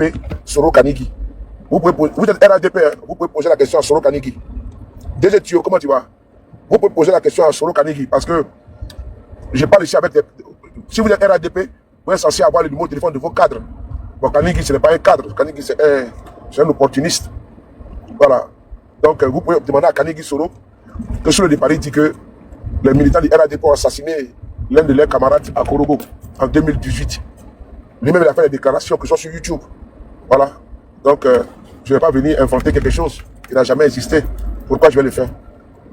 RADP, Soro Kanigi. Vous êtes RADP, hein? Vous pouvez poser la question à Soro Kanigi. DG Tio, comment tu vas? Vous pouvez poser la question à Soro Kanigi parce que je parle ici avec des... Si vous êtes RADP, vous êtes censé avoir le numéro de téléphone de vos cadres. Bon, Kanigi, ce n'est pas un cadre. Kanigi, c'est un opportuniste. Voilà. Donc, vous pouvez demander à Kanigi Soro que sur le départ, il dit que les militants du RADP ont assassiné l'un de leurs camarades à Korogo en 2018. Lui-même, il a fait des déclarations qui sont sur YouTube. Voilà. Donc, je ne vais pas venir inventer quelque chose qui n'a jamais existé. Pourquoi je vais le faire?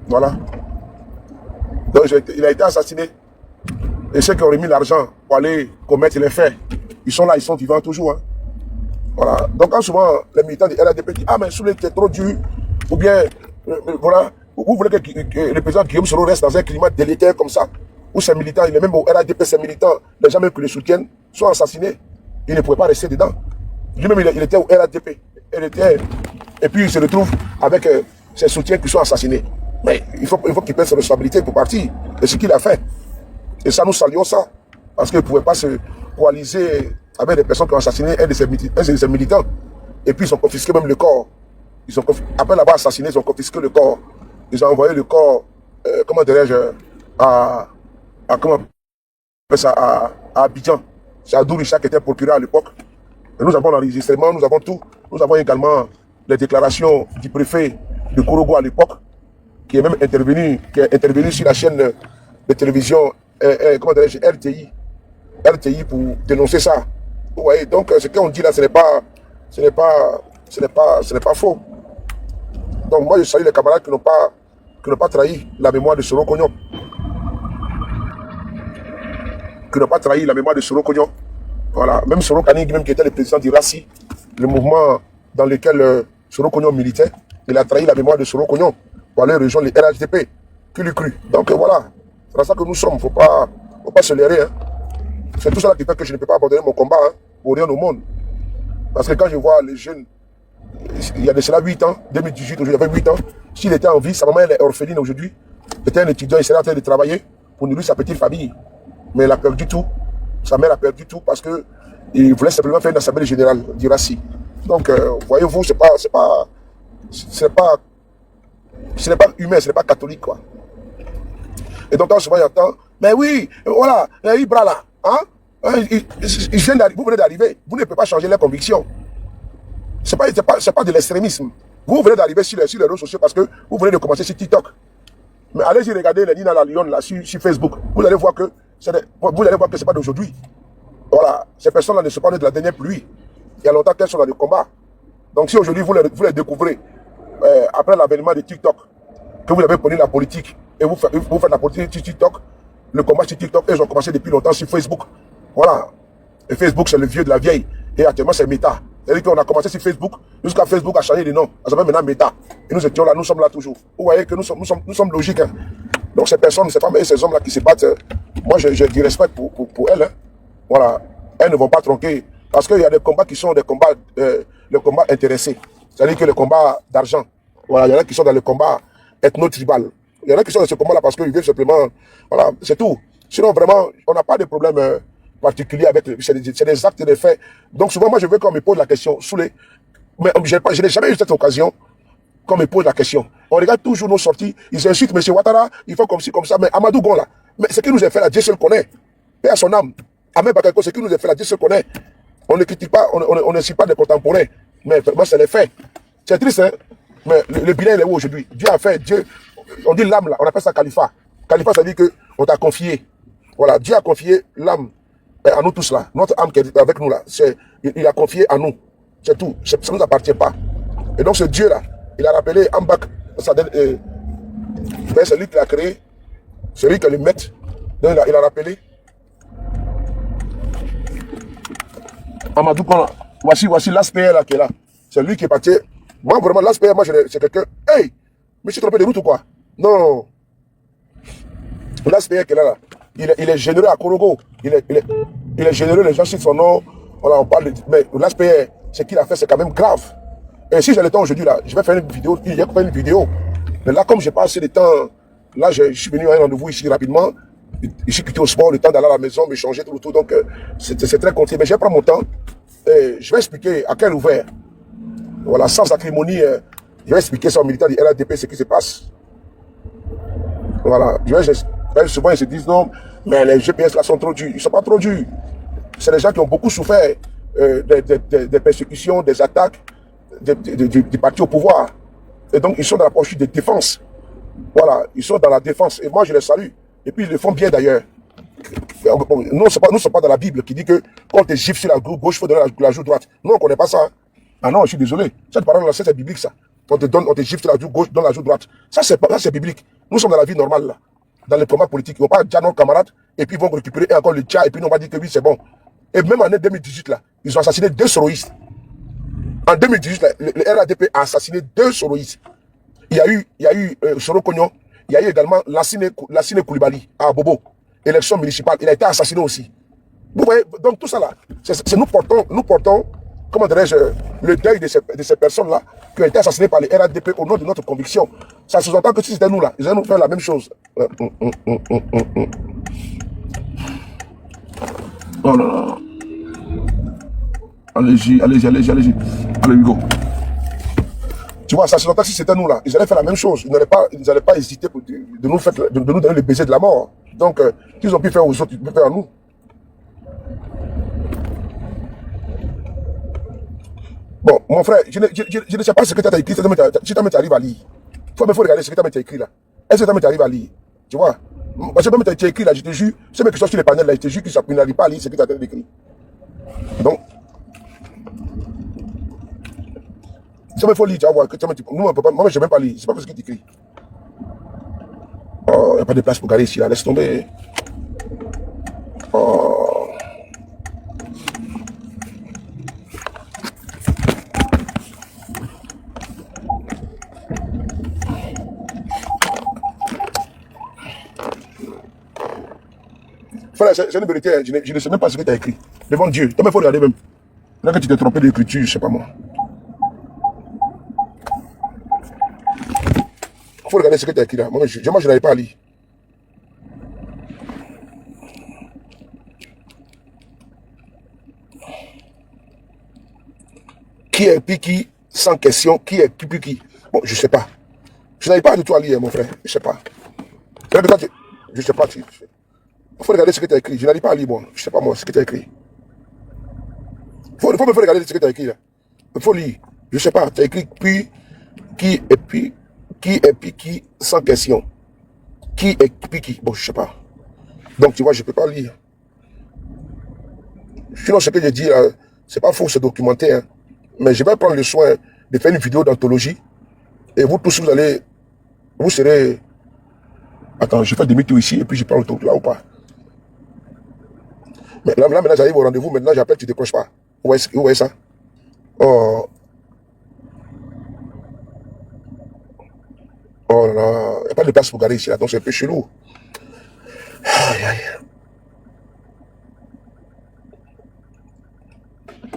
Voilà. Donc, il a été assassiné. Et ceux qui ont remis l'argent pour aller commettre les faits, ils sont là, ils sont vivants toujours. Hein. Voilà. Donc, quand souvent, les militants du RADP disent « Ah, mais Soulé, c'est trop dur. » Ou bien, voilà, vous voulez que le président Guillaume Soro reste dans un climat délétère comme ça, où ses militants, il est même au RADP, ses militants, les gens même qui le soutiennent, sont assassinés. Il ne pouvait pas rester dedans. Lui-même, il était au RADP. Et puis, il se retrouve avec ses soutiens qui sont assassinés. Mais il faut qu'il prenne ses responsabilités pour partir. Et ce qu'il a fait. Et ça, nous saluons ça. Parce qu'il ne pouvait pas se coaliser avec des personnes qui ont assassiné un de ses militants. Et puis, ils ont confisqué même le corps. Après l'avoir assassiné, ils ont confisqué le corps. Ils ont envoyé le corps, comment dirais-je, à Abidjan. C'est Abdou Richard qui était procureur à l'époque. Et nous avons l'enregistrement, nous avons tout. Nous avons également les déclarations du préfet de Korogo à l'époque, qui est même intervenu sur la chaîne de télévision comment dirais-je, RTI pour dénoncer ça. Vous voyez, donc ce qu'on dit là, ce n'est pas faux. Donc moi je salue les camarades qui n'ont pas trahi la mémoire de Soro Kognon. Qui n'ont pas trahi la mémoire de Soro Kognon. Voilà, même Soro Kanigi, même qui était le président du RACI, le mouvement dans lequel Soro Kognon militait, il a trahi la mémoire de Soro Kognon pour aller rejoindre les RHDP. Qui lui cru. Donc voilà, c'est dans ça que nous sommes, faut pas se leurrer. Hein. C'est tout ça qui fait que je ne peux pas abandonner mon combat hein, pour rien au monde. Parce que quand je vois les jeunes, il y a de cela 8 ans, 2018, aujourd'hui il avait 8 ans, s'il était en vie, sa maman elle est orpheline aujourd'hui, était un étudiant, il serait en train de travailler pour nourrir sa petite famille. Mais elle a perdu tout. Sa mère a perdu tout parce qu'il voulait simplement faire une assemblée générale du RACI. Donc, voyez-vous, ce n'est pas humain, ce n'est pas catholique, quoi. Et donc, quand souvent il entend, mais oui, voilà, Ibra là, hein, vous venez d'arriver, vous ne pouvez pas changer leurs convictions. Ce n'est pas de l'extrémisme. Vous venez d'arriver sur les réseaux sociaux parce que vous venez de commencer sur TikTok. Mais allez-y regarder les Nina la Lyon là sur Facebook. Vous allez voir que ce n'est pas d'aujourd'hui. Voilà, ces personnes-là ne sont pas nées de la dernière pluie. Il y a longtemps qu'elles sont dans le combat. Donc si aujourd'hui vous les découvrez, après l'avènement de TikTok, que vous avez connu la politique, et vous faites la politique sur TikTok, le combat sur TikTok, ils ont commencé depuis longtemps sur Facebook. Voilà. Et Facebook, c'est le vieux de la vieille. Et actuellement, c'est Meta. C'est-à-dire qu'on a commencé sur Facebook, jusqu'à Facebook a changé de nom. Ça s'appelle maintenant Meta. Et nous étions là, nous sommes là toujours. Vous voyez que nous sommes logiques. Hein. Donc ces personnes, ces femmes et ces hommes-là qui se battent, moi j'ai du respect pour elles. Hein. Voilà. Elles ne vont pas tronquer. Parce qu'il y a des combats qui sont des combats, intéressés. C'est-à-dire que les combats d'argent. Voilà, il y en a qui sont dans le combat ethno-tribal. Il y en a qui sont dans ce combat-là parce qu'ils vivent simplement. Voilà, c'est tout. Sinon, vraiment, on n'a pas de problème particulier avec. C'est des actes et des faits. Donc, souvent, moi, je veux qu'on me pose la question. Mais je n'ai jamais eu cette occasion qu'on me pose la question. On regarde toujours nos sorties. Ils insultent M. Ouattara. Ils font comme ci, comme ça. Mais Amadou Gon, là. Mais ce qui nous a fait là, Dieu seul connaît. Paix à son âme. Ahmed Bakayoko, ce qui nous a fait là, Dieu seul connaît. On ne critique pas, on ne suit pas des contemporains. Mais vraiment, c'est les faits. C'est triste, hein. Mais le bilan, il est où aujourd'hui? Dieu a fait, on dit l'âme là, on appelle ça Khalifa. Khalifa, ça veut dire qu'on t'a confié. Voilà, Dieu a confié l'âme à nous tous là. Notre âme qui est avec nous là, il a confié à nous. C'est tout. Ça ne nous appartient pas. Et donc ce Dieu là, il a rappelé Ambak, c'est lui qui l'a créé, c'est lui qui le met. Donc il a rappelé. Amadou Kona, voici l'aspect là qui est là. C'est lui qui est parti. Moi, vraiment, l'aspect, moi, c'est quelqu'un. Hey, mais je suis trompé de route ou quoi? Non. L'aspect qui est là, il est généreux à Korogo. Il est généreux, les gens citent son nom. Voilà, on parle de. Mais l'aspect, ce qu'il a fait, c'est quand même grave. Et si j'ai le temps aujourd'hui, là, je vais faire une vidéo. Il y a fait une vidéo. Mais là, comme j'ai pas assez de temps, là, je suis venu à un rendez-vous ici rapidement. Je suis quitté au sport, le temps d'aller à la maison, me changer tout. Donc, c'est très compliqué. Mais je vais prendre mon temps. je vais expliquer à quel ouvert. Voilà, sans acrimonie, je vais expliquer ça aux militaires du RADP ce qui se passe. Voilà, souvent ils se disent non, mais les GPS là sont trop durs. Ils ne sont pas trop durs. C'est des gens qui ont beaucoup souffert des persécutions, des attaques du parti au pouvoir. Et donc ils sont dans la posture de défense. Voilà, ils sont dans la défense. Et moi je les salue. Et puis ils le font bien d'ailleurs. Nous, ce n'est pas dans la Bible qui dit que quand tu es gifle sur la joue gauche, il faut donner la joue droite. Nous, on ne connaît pas ça. Ah non, je suis désolé. Cette parole-là, c'est biblique, ça. On te gifle sur la joue gauche, donne la joue droite. Ça, c'est biblique. Nous sommes dans la vie normale, là. Dans les combats politiques. Ils ne vont pas dire à nos camarades, et puis ils vont récupérer encore le tcha, et puis nous, on va dire que oui, c'est bon. Et même en année 2018, là, ils ont assassiné 2 soroïstes. En 2018, là, le RADP a assassiné 2 soroïstes. Il y a eu Soro Kognon, il y a eu également Lassine Koulibaly à Bobo. Élection municipale, il a été assassiné aussi. Vous voyez, donc tout ça là, nous portons, comment dirais-je, le deuil de ces personnes-là qui ont été assassinées par les RADP au nom de notre conviction. Ça sous-entend que si c'était nous là, ils allaient nous faire la même chose. Oh là là. Allez-y. Allez, Hugo. Tu vois, ça sous-entend que si c'était nous là, ils allaient faire la même chose. Ils n'allaient pas hésiter de nous donner le baiser de la mort. Donc, qu'ils ont pu faire aux autres, ils peuvent faire à nous. Bon, mon frère, je ne sais pas ce que tu as écrit, si tu arrives à lire. Il faut regarder ce que tu as écrit là. Est-ce que tu arrives à lire? Tu vois? Parce que tu as écrit là, je te jure, ce mec qui sont sur les panels là, je te jure qu'ils n'arrivent pas à lire ce que tu as écrit. Donc, ça me faut lire, tu vas voir. Moi, je n'ai même pas lire. C'est pas parce que tu écris. Oh, il n'y a pas de place pour garder ici là, laisse tomber. Oh. Frère, c'est une vérité, je ne sais même pas ce que tu as écrit. Devant Dieu, toi, il faut regarder même. Là que tu t'es trompé d'écriture, je ne sais pas moi. Il faut regarder ce que tu as écrit là. Moi, je n'arrive pas à lire. Qui est Piki sans question? Qui est Piki? Bon, je ne sais pas. Je n'arrive pas du tout à lire, mon frère. Je ne sais pas. Je ne sais pas. Il faut regarder ce que tu as écrit. Je n'arrive pas à lire, bon. Je ne sais pas moi ce que tu as écrit. Il faut me faire regarder ce que tu as écrit là. Il faut lire. Je ne sais pas. Tu as écrit puis, qui est Piki sans question? Qui est Piki? Bon, je ne sais pas. Donc, tu vois, je ne peux pas lire. Sinon, ce que je dis là, c'est pas faux, c'est documenté. Hein. Mais je vais prendre le soin de faire une vidéo d'anthologie. Et vous tous, vous serez... Attends, je fais demi-tour ici et puis je prends le tour là ou pas? Mais là maintenant, j'arrive au rendez-vous. Maintenant, j'appelle, tu ne décroches pas. Vous voyez ça? Oh. Oh là là. Il n'y a pas de place pour garder ici, là. Donc, c'est un peu chelou. Aïe, aïe.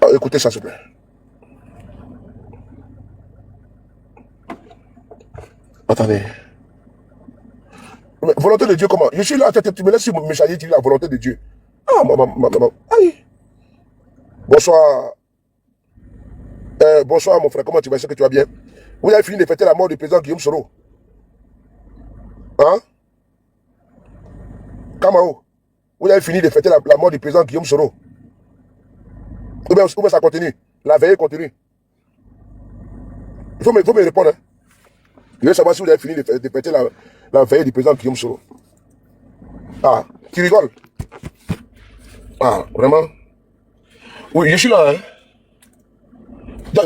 Oh, écoutez ça, s'il vous plaît. Attendez. Mais, volonté de Dieu, comment? Je suis là, tu me laisses me charger, tu dis la volonté de Dieu. Ah, maman. Aïe. Bonsoir. Bonsoir, mon frère. Comment tu vas? Est-ce que tu vas bien? Vous avez fini de fêter la mort du président Guillaume Soro. Hein? Kamao. Vous avez fini de fêter la mort du président Guillaume Soro. Ou bien ça continue? La veille continue. Il faut me répondre. Hein? Je veux savoir si vous avez fini de fêter la veille du président Guillaume Soro. Ah, tu rigoles? Ah, vraiment? Oui, je suis là, hein?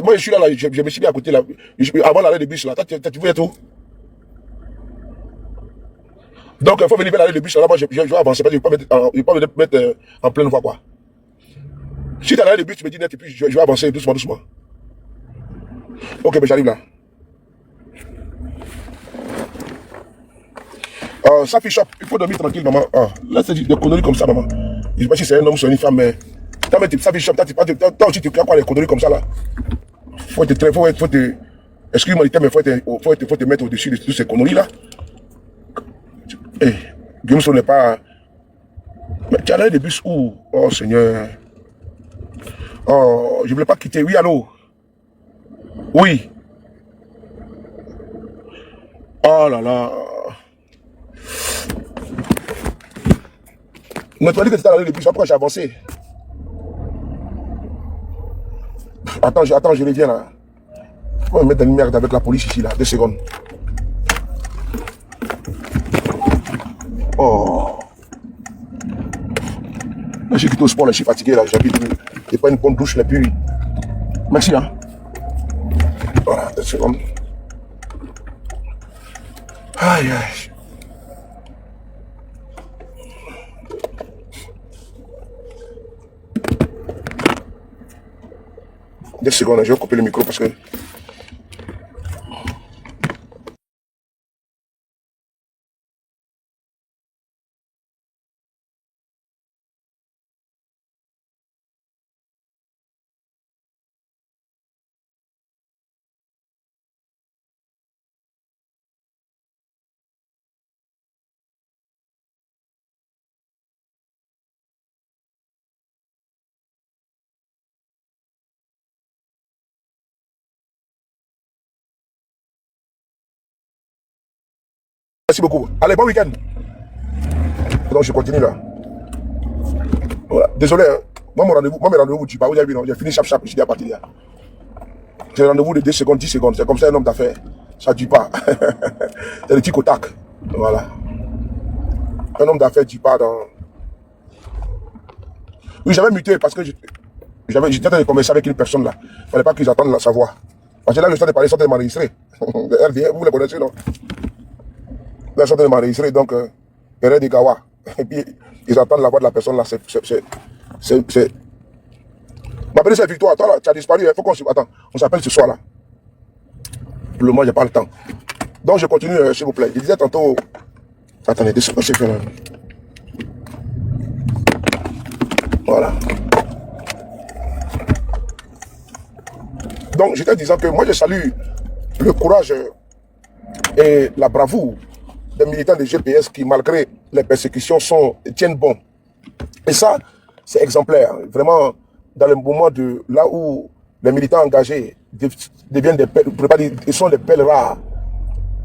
Moi, je suis là, je me suis mis à côté, là. Avant l'arrêt de bus, là. Tu veux tout? Donc, il faut venir vers l'arrêt de bus, là. Moi, je vais avancer, parce que je ne vais pas me mettre en pleine voie, quoi. Si tu as l'arrêt de bus, tu me dis net, et puis je vais avancer doucement. Ok, mais j'arrive là. Ça fiche up, il faut dormir tranquille, maman. Là, c'est des conneries comme ça, maman. Je ne sais pas si c'est un homme ou une femme, mais. Ça fiche up, toi aussi, tu crois quoi, les conneries comme ça, là? Excuse-moi le terme, mais faut te mettre au-dessus de toutes ces conneries-là. Guillaume Soro n'est pas. Mais tu as l'arrêt de bus où? Oh, Seigneur. Oh, je ne voulais pas quitter. Oui, allô? Oui. Oh là là. Mais tu m'as dit que tu étais allé depuis, pourquoi j'ai avancé? Attends, je reviens là. On va me mettre une merde avec la police ici là, 2 secondes. Oh. Là, j'ai quitté au sport, là, je suis fatigué là, j'habite. J'ai pas une bonne douche là, puis. Merci hein. Voilà, 2 secondes. Aïe aïe. Deux secondes, je vais couper le micro parce que. Merci beaucoup. Allez, bon week-end. Donc je continue là. Voilà. Désolé, hein. Moi, mes rendez-vous, tu parles, vous avez vu, non? J'ai fini chap, je dis à partir de là. J'ai un rendez-vous de 2 secondes, 10 secondes. C'est comme ça un homme d'affaires. Ça ne tue pas. C'est le tic au tac. Voilà. Un homme d'affaires, tu pars dans. Oui, j'avais muté parce que j'étais en train de converser avec une personne là. Il ne fallait pas qu'ils attendent sa voix. Parce que là, le temps de parler, ils sont en train de m'enregistrer. RDR, vous les connaissez, non? Là, ils sont en train de m'enregistrer, donc, Pérez de Gawa. Et puis, ils attendent la voix de la personne là. C'est. Ma belle, c'est Victoire. Toi, là, tu as disparu. Il faut qu'on Attends, on s'appelle ce soir là. Pour le moment, j'ai pas le temps. Donc, je continue, s'il vous plaît. Je disais tantôt. Attendez, 2 secondes, c'est fait là. Voilà. Donc, j'étais disant que moi, je salue le courage et la bravoure des militants de GPS qui, malgré les persécutions, tiennent bon. Et ça, c'est exemplaire. Vraiment, dans le moment de là où les militants engagés deviennent ils sont des pelles rares.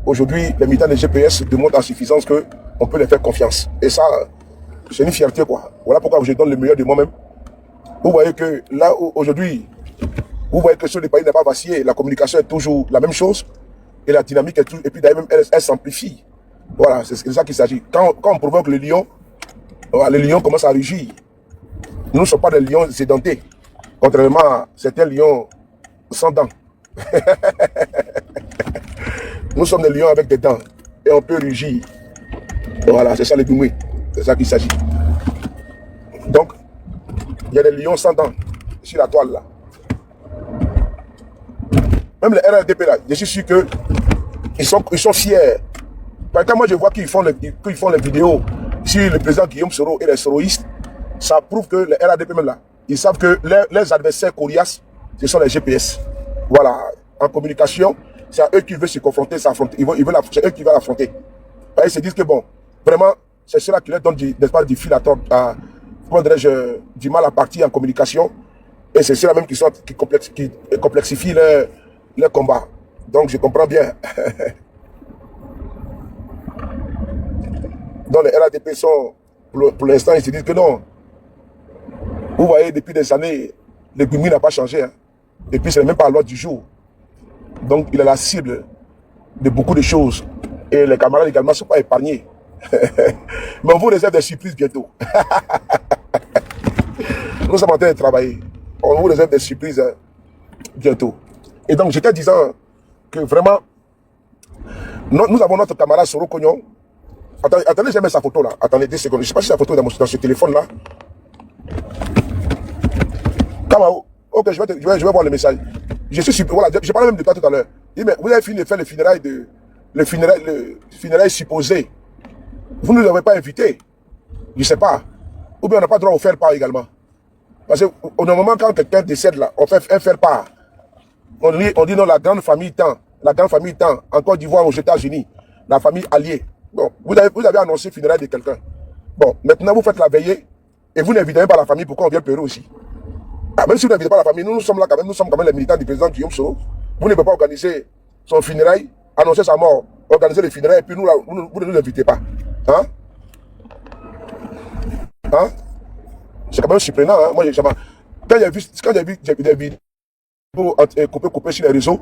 Aujourd'hui, les militants de GPS démontrent en suffisance qu'on peut les faire confiance. Et ça, c'est une fierté, quoi. Voilà pourquoi je donne le meilleur de moi-même. Vous voyez que là où aujourd'hui, vous voyez que sur les pays n'est pas vacillé, la communication est toujours la même chose. Et la dynamique est toujours, et puis d'ailleurs même elle s'amplifie. Voilà, c'est de ça qu'il s'agit. Quand on provoque le lion, voilà, le lion commence à rugir. Nous ne sommes pas des lions sédentés. Contrairement à certains lions sans dents. Nous sommes des lions avec des dents. Et on peut rugir. Voilà, c'est ça les bimouis. C'est ça qu'il s'agit. Donc, il y a des lions sans dents sur la toile là. Même les RRDP là, je suis sûr qu'ils sont fiers. Parce que moi je vois qu'ils font les vidéos sur le président Guillaume Soro et les soroïstes, ça prouve que les RRDP même là, ils savent que leurs adversaires coriaces, ce sont les GPS. Voilà, en communication, c'est à eux qui veulent se confronter, s'affronter. C'est eux qui veulent l'affronter. Ils se disent que bon, vraiment, c'est cela qui leur donne du fil à tordre, du mal à partir en communication. Et c'est cela même qui complexifie leur combat. Donc je comprends bien. Donc les RADP sont, pour l'instant, ils se disent que non. Vous voyez, depuis des années, le Gumi n'a pas changé. Hein. Et puis, ce n'est même pas à l'ordre du jour. Donc, il est la cible de beaucoup de choses. Et les camarades également ne sont pas épargnés. Mais on vous réserve des surprises bientôt. Nous sommes en train de travailler. On vous réserve des surprises bientôt. Et donc, j'étais disant que vraiment, nous avons notre camarade Soro Cognon. Attendez, j'ai mis sa photo là. Attendez 2 secondes. Je ne sais pas si sa photo est dans ce téléphone là. Kamao. Ok, je vais voir le message. Voilà, je parlais même de toi tout à l'heure. Mais vous avez fini de faire le funérailles supposé. Vous ne nous avez pas invités. Je ne sais pas. Ou bien on n'a pas le droit de faire part également. Parce qu'au moment quand quelqu'un décède là, on fait un faire part. On dit non, la grande famille tant, en Côte d'Ivoire, aux États-Unis, la famille alliée. Bon, vous avez annoncé funérailles de quelqu'un. Bon, maintenant vous faites la veillée et vous n'invitez même pas la famille, pourquoi on vient pleurer aussi? Ah, même si vous n'invitez pas la famille, nous sommes là quand même, nous sommes quand même les militants du président Guillaume Soro. Vous ne pouvez pas organiser son funérail, annoncer sa mort, organiser les funérailles, et puis nous, là, vous ne nous invitez pas. Hein? Hein? C'est quand même surprenant. Hein? Moi, quand j'ai vu des vidéos couper sur les réseaux,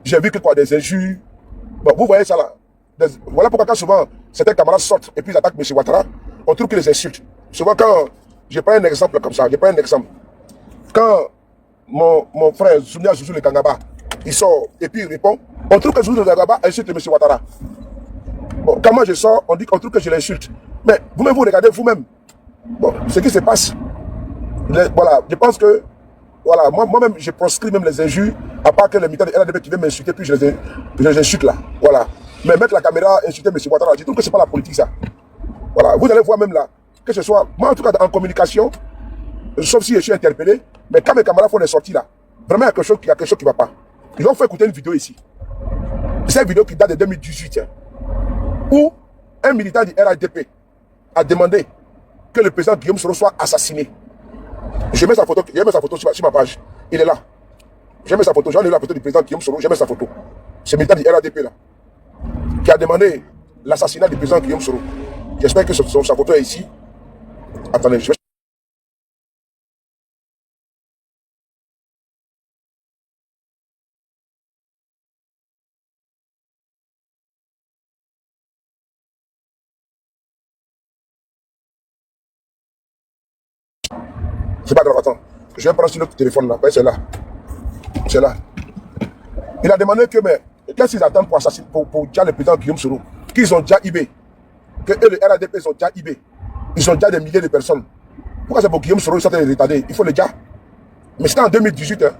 j'ai vu que quoi, des injures. Bon, vous voyez ça là. Voilà pourquoi quand souvent certains camarades sortent et puis ils attaquent M. Ouattara, on trouve qu'ils les insultent. Souvent quand, je prends un exemple comme ça, Quand mon frère Sounia Zouzou le Kangaba, il sort et puis il répond, on trouve que Zouzou le Kangaba insulte M. Ouattara. Bon, quand moi je sors, on trouve que je l'insulte. Mais vous-même, vous regardez vous-même. Bon, ce qui se passe, voilà, je pense que, voilà, moi-même, je proscris même les injures, à part que les militants de LADP qui viennent m'insulter, puis je les insulte là. Voilà. Mais mettre la caméra, insulter M. Ouattara, je trouve que c'est pas la politique ça. Voilà, vous allez voir même là, que ce soit, moi en tout cas en communication, sauf si je suis interpellé, mais quand mes camarades font des sorties là, vraiment il y a quelque chose qui ne va pas. Ils ont fait écouter une vidéo ici. C'est une vidéo qui date de 2018, hein, où un militant du RADP a demandé que le président Guillaume Soro soit assassiné. Je mets sa photo sur ma page. Il est là. Je mets sa photo. J'en ai la photo du président Guillaume Soro. Je mets sa photo. C'est le militant du RADP là, qui a demandé l'assassinat du président Guillaume Soro. J'espère que sa photo est ici. Attendez, je vais... C'est pas grave, attends. Je vais prendre sur le téléphone là. C'est là. C'est là. Il a demandé que, mais, qu'est-ce qu'ils attendent pour assassiner, pour dire le président Guillaume Soro? Qu'ils ont déjà IB. Que eux, le RADP, ils ont déjà IB. Ils ont déjà des milliers de personnes. Pourquoi c'est pour Guillaume Soro, ils sont retardés? Il faut le dire. Mais c'était en 2018. Hein.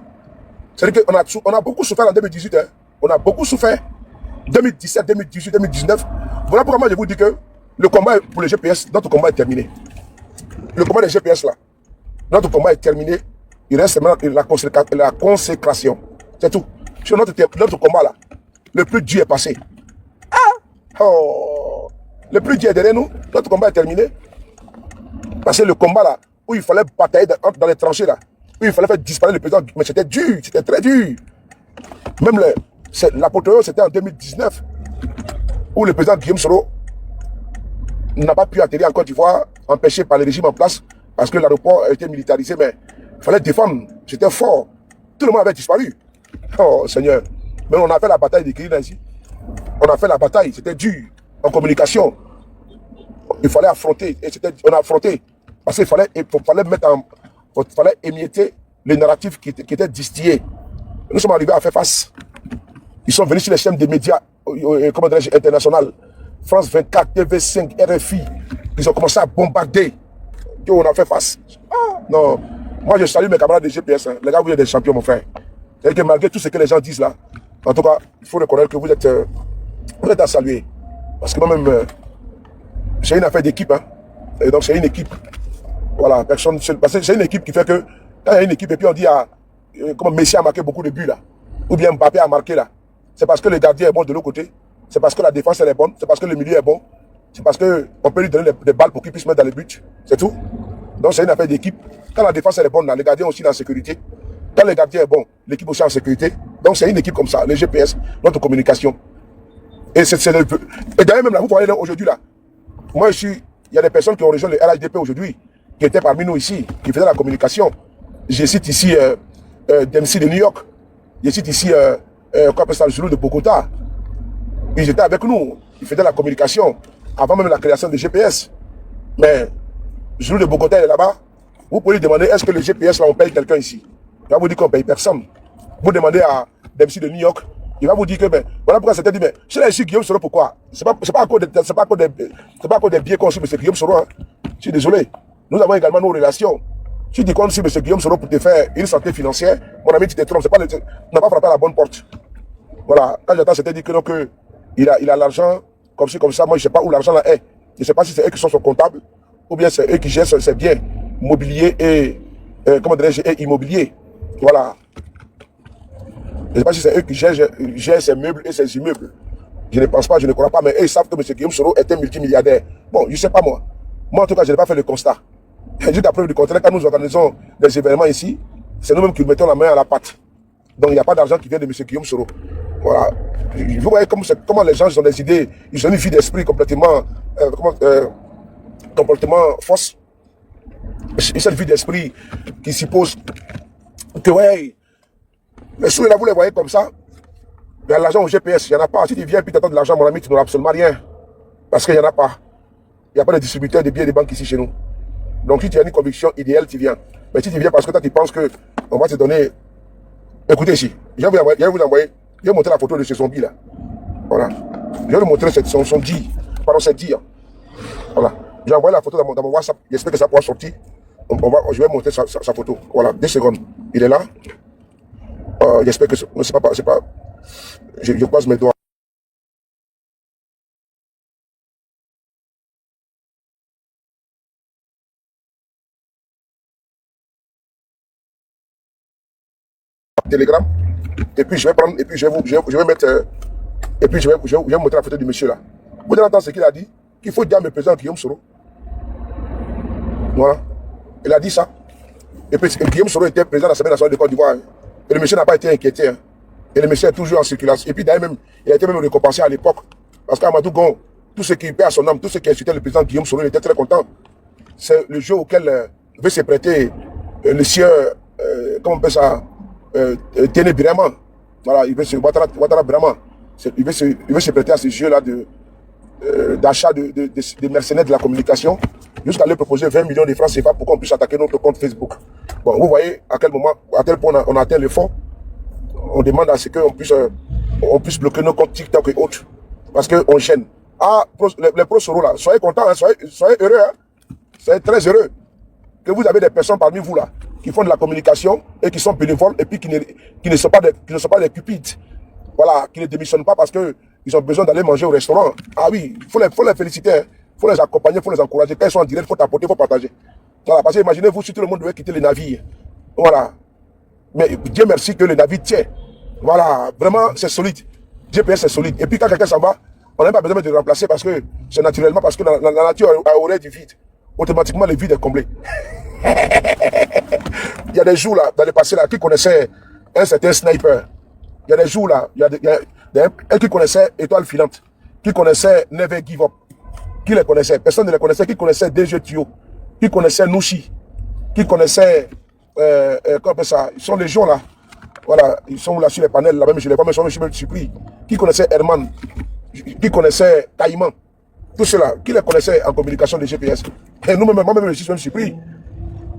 C'est-à-dire qu'on a beaucoup souffert en 2018. Hein. On a beaucoup souffert. 2017, 2018, 2019. Voilà pourquoi moi je vous dis que le combat pour le GPS, notre combat est terminé. Le combat des GPS là, notre combat est terminé. Il reste maintenant la consécration. C'est tout. Sur notre combat là, le plus dur est passé. Oh, le plus dur est derrière nous. Notre combat est terminé. Parce que le combat là, où il fallait batailler dans les tranchées là, où il fallait faire disparaître le président, mais c'était dur, c'était très dur. Même l'apothéose, c'était en 2019, où le président Guillaume Soro n'a pas pu atterrir en Côte d'Ivoire, empêché par le régime en place, parce que l'aéroport a été militarisé, mais il fallait défendre, c'était fort. Tout le monde avait disparu. Oh Seigneur, mais on a fait la bataille des Kirina ici. On a fait la bataille, c'était dur, en communication. Il fallait affronter, et on a affronté, parce qu'il fallait émietter les narratifs qui étaient distillés. Nous sommes arrivés à faire face. Ils sont venus sur les chaînes des médias internationaux. France 24, TV5, RFI. Ils ont commencé à bombarder. Et on a fait face. Ah, non. Moi, je salue mes camarades de GPS. Hein. Les gars, vous êtes des champions, mon frère. C'est-à-dire que malgré tout ce que les gens disent là, en tout cas, il faut reconnaître que vous êtes à saluer. Parce que moi-même, c'est une affaire d'équipe. Hein. Et donc, c'est une équipe. Voilà, personne. Parce que c'est une équipe qui fait que, quand il y a une équipe et puis on dit, comment Messi a marqué beaucoup de buts là, ou bien Mbappé a marqué là, c'est parce que le gardien est bon de l'autre côté, c'est parce que la défense elle est bonne, c'est parce que le milieu est bon, c'est parce qu'on peut lui donner des balles pour qu'il puisse mettre dans les buts, c'est tout. Donc c'est une affaire d'équipe. Quand la défense elle est bonne, là, le gardien aussi est en sécurité. Quand le gardien est bon, l'équipe aussi est en sécurité. Donc c'est une équipe comme ça, le GPS, notre communication. Et d'ailleurs même là, vous voyez là aujourd'hui là, moi il y a des personnes qui ont rejoint le RHDP aujourd'hui, qui étaient parmi nous ici, qui faisaient la communication. Je cite ici Dempsey de New York. Je cite ici Zoulou de Bogota. Ils étaient avec nous. Ils faisaient la communication avant même la création du GPS. Mais Zoulou de Bogota est là-bas. Vous pouvez lui demander est-ce que le GPS là on paye quelqu'un ici? Il va vous dire qu'on paye personne. Vous demandez à Dempsey de New York. Il va vous dire que ben voilà pourquoi c'était dit mais je suis ici Guillaume Soro pourquoi? C'est pas encore des biais qu'on suit M. Guillaume Soro. Hein. Je suis désolé. Nous avons également nos relations. Tu dis comme si M. Guillaume Soro pour te faire une santé financière, mon ami, tu te trompes, tu n'as pas frappé à la bonne porte. Voilà, quand j'entends, c'était dit que donc, il a l'argent, comme ci, comme ça, moi je ne sais pas où l'argent là est. Je ne sais pas si c'est eux qui sont son comptable, ou bien c'est eux qui gèrent ses biens mobiliers et, et immobiliers. Voilà. Je ne sais pas si c'est eux qui gèrent ses meubles et ses immeubles. Je ne pense pas, je ne crois pas, mais eux, ils savent que M. Guillaume Soro est un multimilliardaire. Bon, je ne sais pas moi. Moi, en tout cas, je n'ai pas fait le constat. Juste la preuve du contraire, quand nous organisons des événements ici, c'est nous-mêmes qui mettons la main à la pâte. Donc il n'y a pas d'argent qui vient de M. Guillaume Soro. Voilà. Vous voyez comment les gens ont des idées, ils ont une vie d'esprit complètement fausse. Cette vie d'esprit qui suppose que ouais, les sous là, vous les voyez comme ça. Il y a l'argent au GPS, il n'y en a pas. Si tu viens et tu attends de l'argent, mon ami, tu n'auras absolument rien. Parce qu'il n'y en a pas. Il n'y a pas de distributeur de billets de banque ici chez nous. Donc si tu as une conviction idéale, tu viens. Mais si tu viens parce que toi tu penses qu'on va te donner... Écoutez ici, je vais vous envoyer, je vais montrer la photo de ce zombie là. Voilà. Je vais vous montrer son dit. Pardon, c'est dit. Voilà. J'ai envoyé la photo dans mon WhatsApp. J'espère que ça pourra sortir. Je vais montrer sa photo. Voilà, 2 secondes. Il est là. J'espère que c'est pas. Je croise mes doigts. Telegram. Et puis je vais prendre, et puis je vais mettre, et puis je vais montrer la photo du monsieur là. Vous allez entendre ce qu'il a dit, qu'il faut dire à mes présidents Guillaume Soro. Voilà. Il a dit ça. Et puis Guillaume Soro était président de l'Assemblée nationale de Côte d'Ivoire. Et le monsieur n'a pas été inquiété. Hein. Et le monsieur est toujours en circulation. Et puis d'ailleurs même, il a été même récompensé à l'époque. Parce qu'Amadou Gon, tout ce qui perd son âme, tout ce qui insultait le président Guillaume Soro, il était très content. C'est le jeu auquel veut se prêter le sieur, comment on appelle ça, Téné Birama. Voilà, il veut se Ouattara Birama. Il veut se prêter à ce jeu-là d'achat de mercenaires de la communication, jusqu'à leur proposer 20 millions de francs CFA pour qu'on puisse attaquer notre compte Facebook. Bon, vous voyez à quel moment, à tel point on a atteint le fond. On demande à ce qu'on puisse bloquer nos comptes TikTok et autres. Parce qu'on gêne. Ah, les pros Soro là, soyez contents, hein, soyez heureux. Hein, soyez très heureux que vous avez des personnes parmi vous là qui font de la communication et qui sont bénévoles et puis qui ne sont pas des cupides. Voilà, qui ne démissionnent pas parce qu'ils ont besoin d'aller manger au restaurant. Ah oui, il faut les féliciter, il hein, faut les accompagner, il faut les encourager. Quand ils sont en direct, il faut t'apporter, il faut partager. Voilà, parce que imaginez-vous si tout le monde devait quitter les navires. Voilà. Mais Dieu merci que le navire tient. Voilà, vraiment c'est solide. GPS c'est solide. Et puis quand quelqu'un s'en va, on n'a pas besoin de le remplacer parce que c'est naturellement, parce que la nature a horreur du vide. Automatiquement, le vide est comblé. Il y a des jours là, dans le passé là, qui connaissaient un certain sniper. Il y a des jours là, il y a un qui connaissait Étoile Filante, qui connaissait Never Give Up, qui les connaissait, personne ne les connaissait, qui connaissait DG Tio, qui connaissait Nouchi, qui connaissait, comment on appelle ça, ils sont les gens là, voilà, ils sont là sur les panels, là même je les vois, mais je suis même surpris, qui connaissait Herman, qui connaissait Caïman, tout cela, qui les connaissait en communication de GPS. Et nous-mêmes, moi-même, je suis même surpris.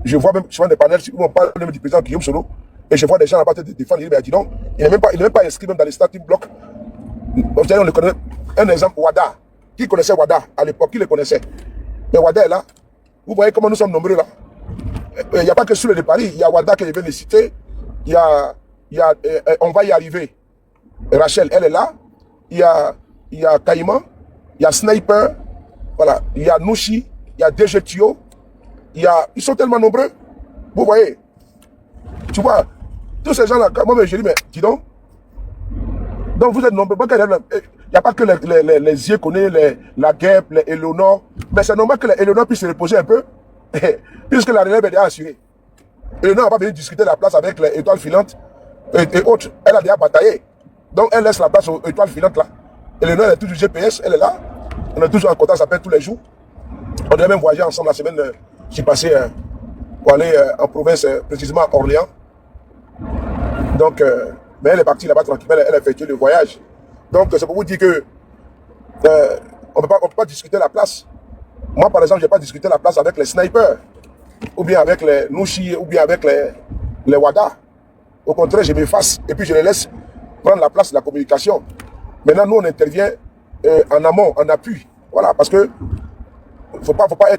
Je vois même souvent des panels où on parle même du président Guillaume Soro, et je vois des gens là-bas te défendre, ils disent, dis donc, il n'est même pas inscrit même dans les starting blocks. On le connaît. Un exemple, Wada. Qui connaissait Wada à l'époque? Qui le connaissait? Mais Wada est là. Vous voyez comment nous sommes nombreux là. Il n'y a pas que sur le de Paris, il y a Wada que je viens de citer, on va y arriver. Rachel, elle est là. Il y a Caïman, il y a Sniper, voilà, il y a Nouchi, il y a DG Tio, ils sont tellement nombreux. Vous voyez, tu vois, tous ces gens-là, moi je dis, mais dis donc vous êtes nombreux. Il n'y a pas que les Yékonais, la Guêpe, les Eleonore, mais c'est normal que les Eleonore puissent se reposer un peu, puisque la relève est déjà assurée. Eleonore n'a pas venu discuter la place avec les étoiles filantes et autres. Elle a déjà bataillé. Donc elle laisse la place aux étoiles filantes là. Eleonore, elle est toujours GPS, elle est là. On est toujours en contact, ça s'appelle tous les jours. On devait même voyager ensemble la semaine. Je suis passé pour aller en province, précisément à Orléans. Donc, mais elle est partie là-bas tranquillement, elle a effectué le voyage. Donc, c'est pour vous dire que on ne peut pas discuter la place. Moi, par exemple, je n'ai pas discuté la place avec les snipers, ou bien avec les Nouchi, ou bien avec les Wada. Au contraire, je m'efface et puis je les laisse prendre la place de la communication. Maintenant, nous, on intervient en amont, en appui. Voilà, parce que faut pas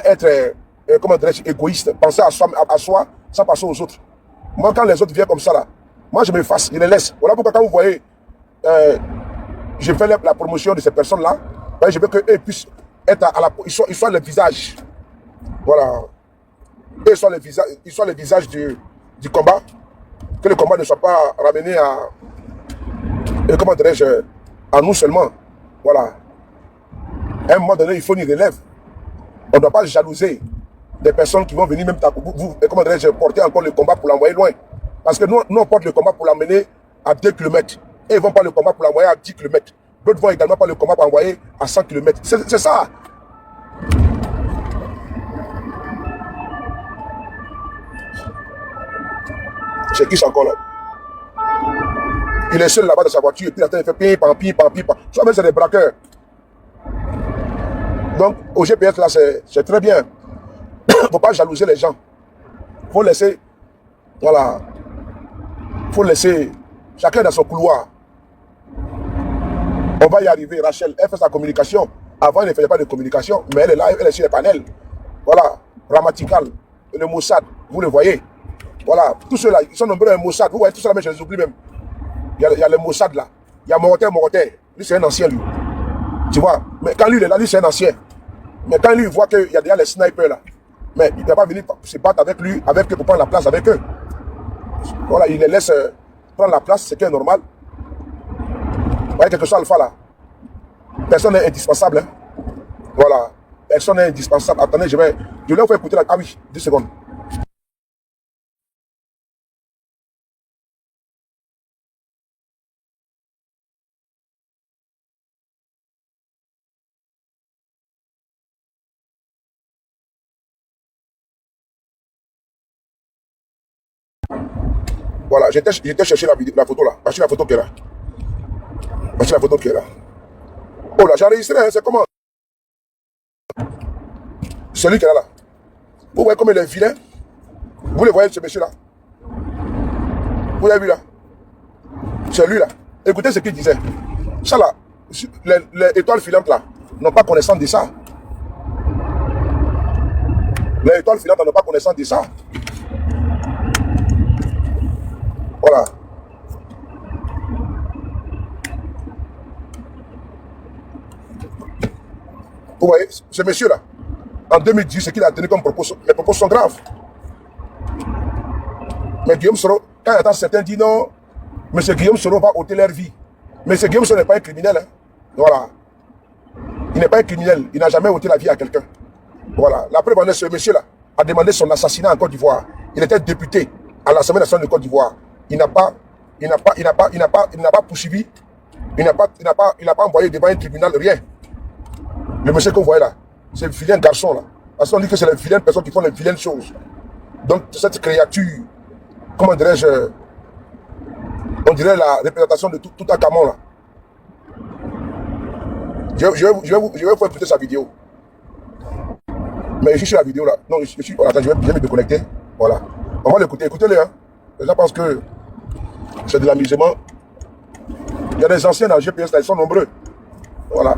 être comment dirais-je, égoïste, penser à soi sans passer aux autres. Moi, quand les autres viennent comme ça, là, moi, je m'efface, je les laisse. Voilà pourquoi quand vous voyez, je fais la promotion de ces personnes-là, je veux qu'eux puissent être ils soient le visage. Voilà. Eux soient le visage du combat. Que le combat ne soit pas ramené à, comment dirais-je, à nous seulement. Voilà. À un moment donné, il faut une relève. On ne doit pas jalouser des personnes qui vont venir même comment dirais-je, porter encore le combat pour l'envoyer loin. Parce que nous, on porte le combat pour l'amener à 2 km. Et ils vont pas le combat pour l'envoyer à 10 km. D'autres vont également pas le combat pour l'envoyer à 100 km. C'est ça. C'est qui c'est encore là? Il est seul là-bas dans sa voiture et puis il fait pim. Ça même c'est des braqueurs. Donc au GPS là c'est très bien. Il ne faut pas jalouser les gens. Il faut laisser, voilà, il faut laisser chacun dans son couloir. On va y arriver. Rachel, elle fait sa communication. Avant, elle ne faisait pas de communication, mais elle est là, elle est sur les panels. Voilà, Ramatical, le Mossad, vous le voyez. Voilà, tous ceux-là, ils sont nombreux, un Mossad. Vous voyez tout ça, mais je les oublie même. Il y a le Mossad là. Il y a Moroter. Lui, c'est un ancien, lui. Tu vois, mais quand lui, il est là, lui, c'est un ancien. Mais quand lui, il voit qu'il y a déjà les snipers là, mais il ne va pas venir se battre avec lui, avec eux, pour prendre la place avec eux. Voilà, il les laisse prendre la place, c'est qui est normal. Vous voyez quelque chose, Alpha là. Personne n'est indispensable. Hein. Voilà. Personne n'est indispensable. Attendez, je vais vous faire écouter la. Ah oui, 10 secondes. Voilà, j'étais chercher la photo là. Voici la photo qui est là. Voici la photo qui est là. Oh là, j'ai enregistré, hein, c'est comment? Celui qui est là. Vous voyez comme il est vilain? Vous le voyez, ce monsieur-là? Vous l'avez vu là? C'est lui là. Écoutez ce qu'il disait. Ça là, les étoiles filantes là, n'ont pas connaissance de ça. Les étoiles filantes n'ont pas connaissance de ça. Voilà. Vous voyez, ce monsieur-là, en 2010, ce qu'il a tenu comme propos, les propos sont graves. Mais Guillaume Soro, quand il entend certains dire non, M. Guillaume Soro va ôter leur vie. Mais M. Guillaume Soro n'est pas un criminel. Hein. Voilà. Il n'est pas un criminel. Il n'a jamais ôté la vie à quelqu'un. Voilà. La preuve en est, ce monsieur-là a demandé son assassinat en Côte d'Ivoire. Il était député à l'Assemblée nationale de Côte d'Ivoire. Il n'a pas poursuivi. Il n'a pas envoyé devant un tribunal, rien. Le monsieur que vous voyez là, c'est le vilain garçon là. Parce qu'on dit que c'est les vilaines personnes qui font les vilaines choses. Donc cette créature, comment dirais-je, on dirait la représentation de tout un camon là. Je vais vous écouter sa vidéo. Mais je suis sur la vidéo là. Non, voilà, attends, je vais me déconnecter. Voilà. On va l'écouter. Écoutez-le. Hein. Les gens pensent que c'est de l'amusement. Il y a des anciens dans le GPS là, ils sont nombreux. Voilà.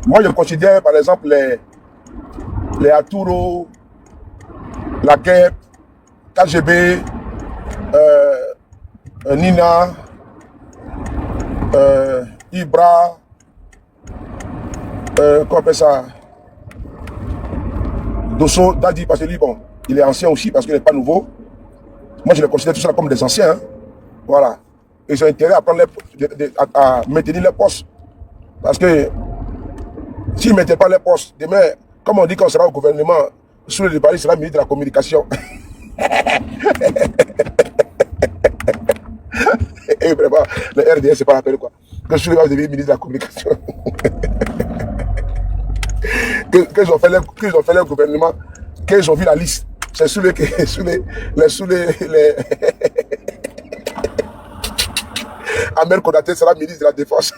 Moi, je considère par exemple les Arturo, la KEP, KGB, Nina, Ibra, comment on appelle ça, Dosso, Dadi, parce que lui, bon, il est ancien aussi parce qu'il n'est pas nouveau. Moi, je les considère tout ça comme des anciens. Hein. Voilà. Ils ont intérêt à, prendre à maintenir les postes. Parce que s'ils ne mettaient pas les postes, demain, comme on dit qu'on sera au gouvernement, sous le Paris sera ministre de la communication. Et vraiment, le RDS, c'est pas la peine quoi. Que sous le Paris devient ministre de la communication. Qu'ils ont fait le gouvernement, qu'ils ont vu la liste. C'est sous les Amel Konaté sera ministre de la Défense.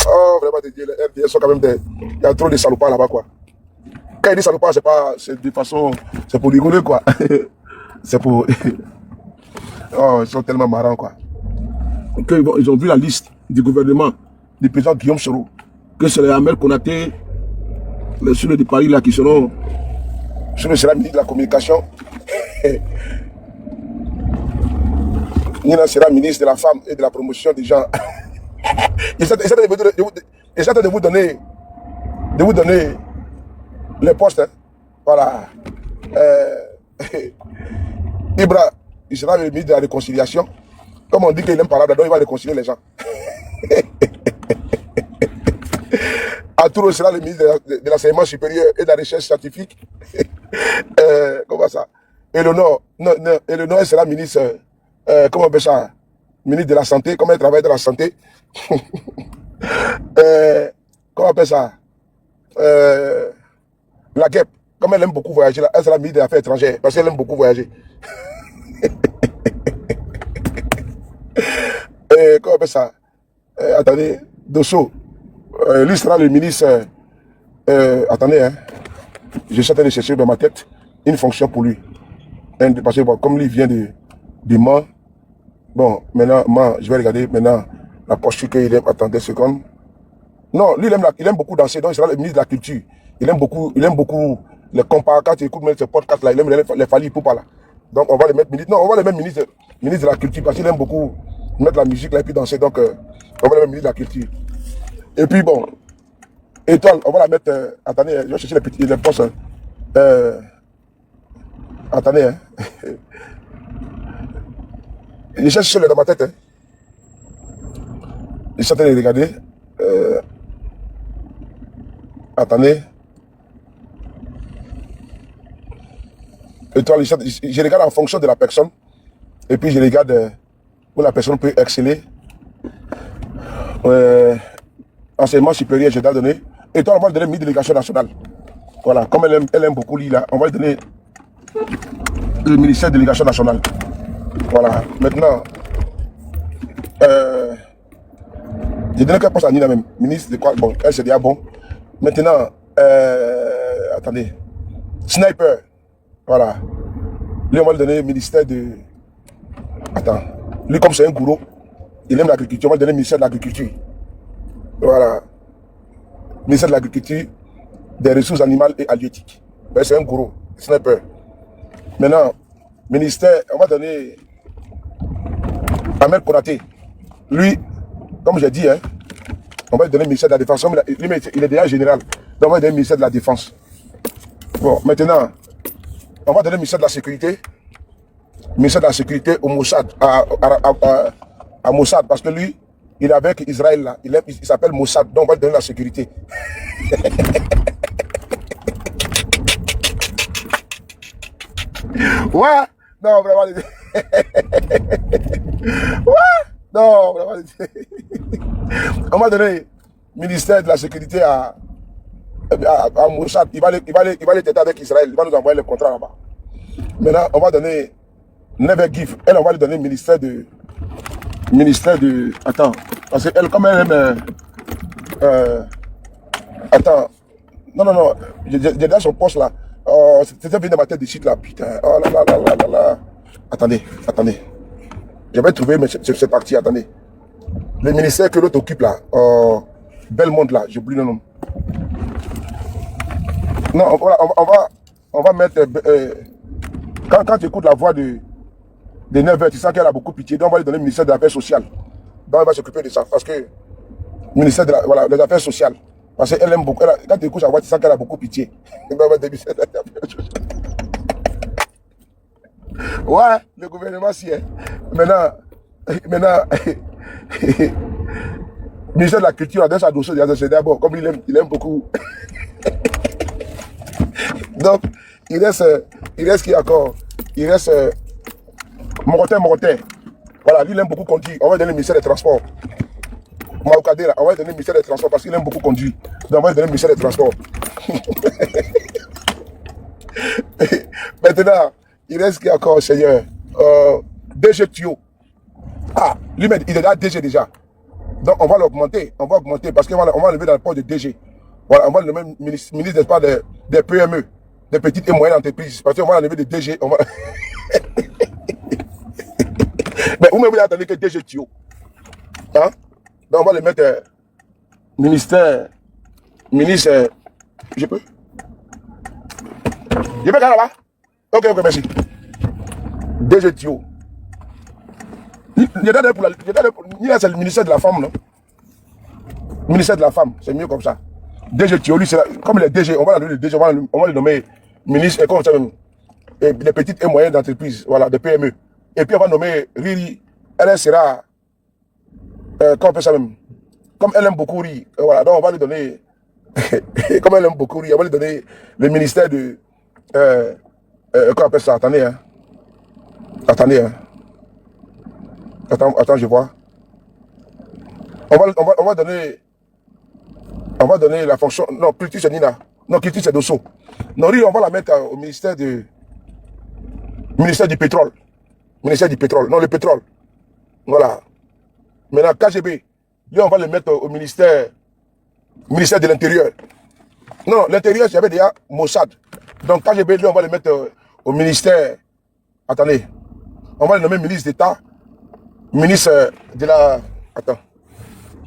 Oh, vraiment, les RDS sont quand même des. Il y a trop de salopards là-bas, quoi. Quand il dit salopards, c'est pas. C'est de façon. C'est pour rigoler, quoi. C'est pour. Oh, ils sont tellement marrants, quoi. Ils ont vu la liste du gouvernement du président Guillaume Soro. Que c'est les Amel Konaté, les Souleux de Paris, là, qui seront. Souleux sera ministre de la communication. Nina sera ministre de la femme et de la promotion des gens. J'essaie de vous donner les postes. Hein. Voilà. Ibra, il sera le ministre de la réconciliation. Comme on dit qu'il aime parler, donc il va réconcilier les gens. Arturo sera le ministre de l'enseignement supérieur et de la recherche scientifique. Comment ça? Eleonore, non, Eleonore sera ministre, comment on appelle ça? Ministre de la santé, comment elle travaille dans la santé. Comment on appelle ça? La guêpe, comme elle aime beaucoup voyager, elle sera ministre des Affaires étrangères, parce qu'elle aime beaucoup voyager. Comment on appelle ça? Attendez, Dosso, lui sera le ministre, attendez, hein, je suis en train de chercher dans ma tête une fonction pour lui. Parce que bon, comme lui vient de Mans, bon, maintenant, je vais regarder maintenant la posture qu'il aime. Attendez une seconde. Non, lui, il aime beaucoup danser, donc il sera le ministre de la Culture. Il aime beaucoup les compas. Quand tu écoutes même ce podcast là, il aime les Fally Ipupa là. Donc on va le mettre ministre. Non, on va le mettre ministre de la Culture parce qu'il aime beaucoup mettre la musique là et puis danser. Donc on va le mettre ministre de la Culture. Et puis bon, Étoile, on va la mettre. Attendez, je vais chercher les postes. Attendez, hein. Je cherche dans ma tête. Hein. Je suis en train de regarder. Attendez. Étoile, je regarde en fonction de la personne. Et puis je regarde où la personne peut exceller. Enseignement supérieur, je dois donner. Étoile, on va lui donner une délégation nationale. Voilà, comme elle aime beaucoup l'île, on va lui donner le ministère de délégation nationale. Voilà, maintenant, j'ai donné quel poste à Nina même, ministre de quoi? Bon, elle s'est dit, ah bon. Maintenant, attendez, sniper, voilà. Lui, on va lui donner le ministère de... Attends, lui, comme c'est un gourou, il aime l'agriculture, on va lui donner le ministère de l'agriculture. Voilà. Ministère de l'agriculture, des ressources animales et halieutiques. Ben, c'est un gourou, sniper. Maintenant, ministère, on va donner Ahmed Konaté. Lui, comme j'ai dit, hein, on va lui donner le ministère de la Défense. Il est déjà général. Donc on va lui donner le ministère de la Défense. Bon, maintenant, on va donner le ministère de la Sécurité. Le ministère de la Sécurité au Mossad, à Mossad, parce que lui, il est avec Israël là. Il s'appelle Mossad, donc on va lui donner la sécurité. Ouais, non, vraiment. Ouais, non, vraiment. On va donner le ministère de la Sécurité à Mossad. Il va les têter avec Israël. Il va nous envoyer le contrat là-bas. Maintenant, on va donner Never Give. Elle, on va lui donner le ministère de. Attends. Parce qu'elle, comme elle aime. Attends. Non. J'ai déjà son poste là. Oh, c'était venu dans ma tête de suite là. Putain. Oh là là là là là là. Attendez. Je vais trouver cette partie. Attendez. Le ministère que l'autre occupe là. Belmonde là. J'oublie le nom. Non, on va mettre. Quand tu écoutes la voix de Never, tu sens qu'elle a beaucoup pitié. Donc on va lui donner le ministère de l'Affaires sociales. Donc elle va s'occuper de ça. Parce que le ministère des Affaires sociales. Parce qu'elle aime beaucoup. Quand tu écoutes sa voix, tu sens qu'elle a beaucoup pitié. Ouais, le gouvernement si est. Maintenant, le ministère de la Culture a donné sa dossier d'abord, comme il aime beaucoup. Donc, il reste qui encore? Il reste Morotin. Voilà, lui il aime beaucoup conduire. On va donner le ministère des Transports. Maoukadé, on va donner le ministère des Transports parce qu'il aime beaucoup conduire. Donc on va donner le ministère des Transports. Maintenant, il reste qui encore, Seigneur? DG Thio. Ah, lui, il est déjà DG déjà. Donc on va l'augmenter. On va augmenter parce qu'on va lever dans le poste de DG. Voilà, on va le mettre ministre d'espace des PME, des petites et moyennes entreprises. Parce qu'on va enlever des DG. On va... Mais vous m'avez entendu que DG Thio. Hein? Donc on va le mettre ministre. Je peux? Je peux là-bas? Ok, merci. DG Thio. C'est le ministère de la femme, non? Ministère de la femme, c'est mieux comme ça. DG Thio, lui, comme les DG, on va le DG, on va le nommer ministre, et comme ça même, et des petites et moyennes entreprises, voilà, des PME. Et puis on va nommer Riri, elle sera, comment on peut ça même? Comme elle aime beaucoup Riri, voilà, donc on va lui donner Comme elle aime beaucoup rire, on va lui donner le ministère de... comment on appelle ça? Attendez, hein. Attendez, hein. Attends, je vois. On va donner la fonction... Non, culture c'est Nina. Non, culture c'est Dosso. Non, on va la mettre au ministère du... Ministère du pétrole. Ministère du pétrole. Non, le pétrole. Voilà. Maintenant, KGB. Lui, on va le mettre au ministère de l'Intérieur. Non, l'Intérieur, j'avais déjà Mossad. Donc, KGB, lui, on va le mettre au ministère... Attendez. On va le nommer ministre d'État. Ministre de la... Attends.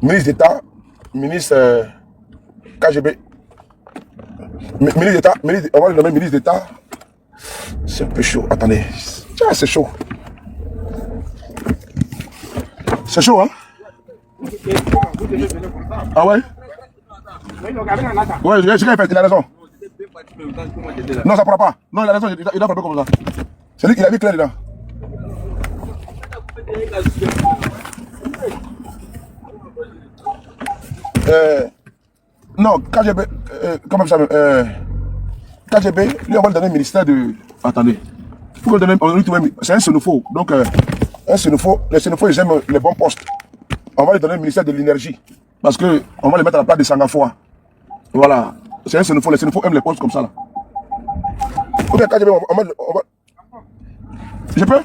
Ministre d'État. Ministre KGB. Ministre d'État. On va le nommer ministre d'État. C'est un peu chaud. Attendez. Ah, c'est chaud. C'est chaud, hein? Ah ouais? Ouais, je l'ai fait, il a raison. Non, ça ne pourra pas. Non, il a raison, il doit frapper comme ça. C'est lui qui l'a mis clair dedans. Non, KGB, comment ça KGB, lui on va le donner au ministère de... Attendez. Faut le donner, c'est un xénophobe. Donc, un xénophobe, les xénophobes, ils aiment les bons postes. On va lui donner le ministère de l'énergie. Parce que on va le mettre à la place de Sangafoua. Voilà. C'est un xénophobe, les xénophobes aiment les postes comme ça là. Ou bien KGB, on va... Je peux?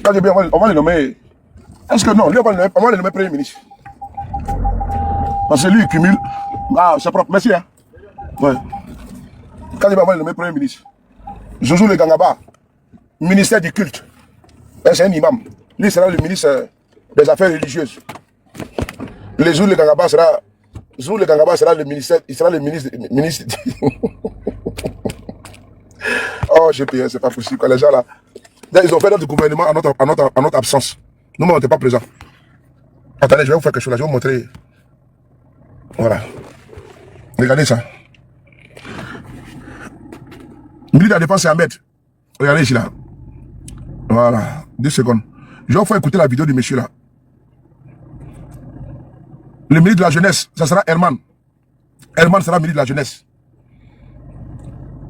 KGB, on va le nommer... Est-ce que non, lui on va le nommer Premier ministre. Parce que lui il cumule... Ah, c'est propre, merci hein. Ouais. KGB, on va le nommer Premier ministre. Joujou le Gangaba, ministère du culte. C'est un imam. Lui sera le ministre des Affaires religieuses. Le Zou le Gangaba sera... Zou le Gangaba sera le ministère... Il sera le ministre... Oh, j'ai payé, c'est pas possible. Quand les gens là... Ils ont fait notre gouvernement à notre absence. Nous, on n'était pas présents. Attendez, je vais vous faire quelque chose là. Je vais vous montrer. Voilà. Regardez ça. Ministre de la Défense, c'est Ahmed. Regardez ici là. Voilà. 2 secondes. Je vais vous faire écouter la vidéo du monsieur là. Le ministre de la Jeunesse, ça sera Herman. Herman sera ministre de la Jeunesse.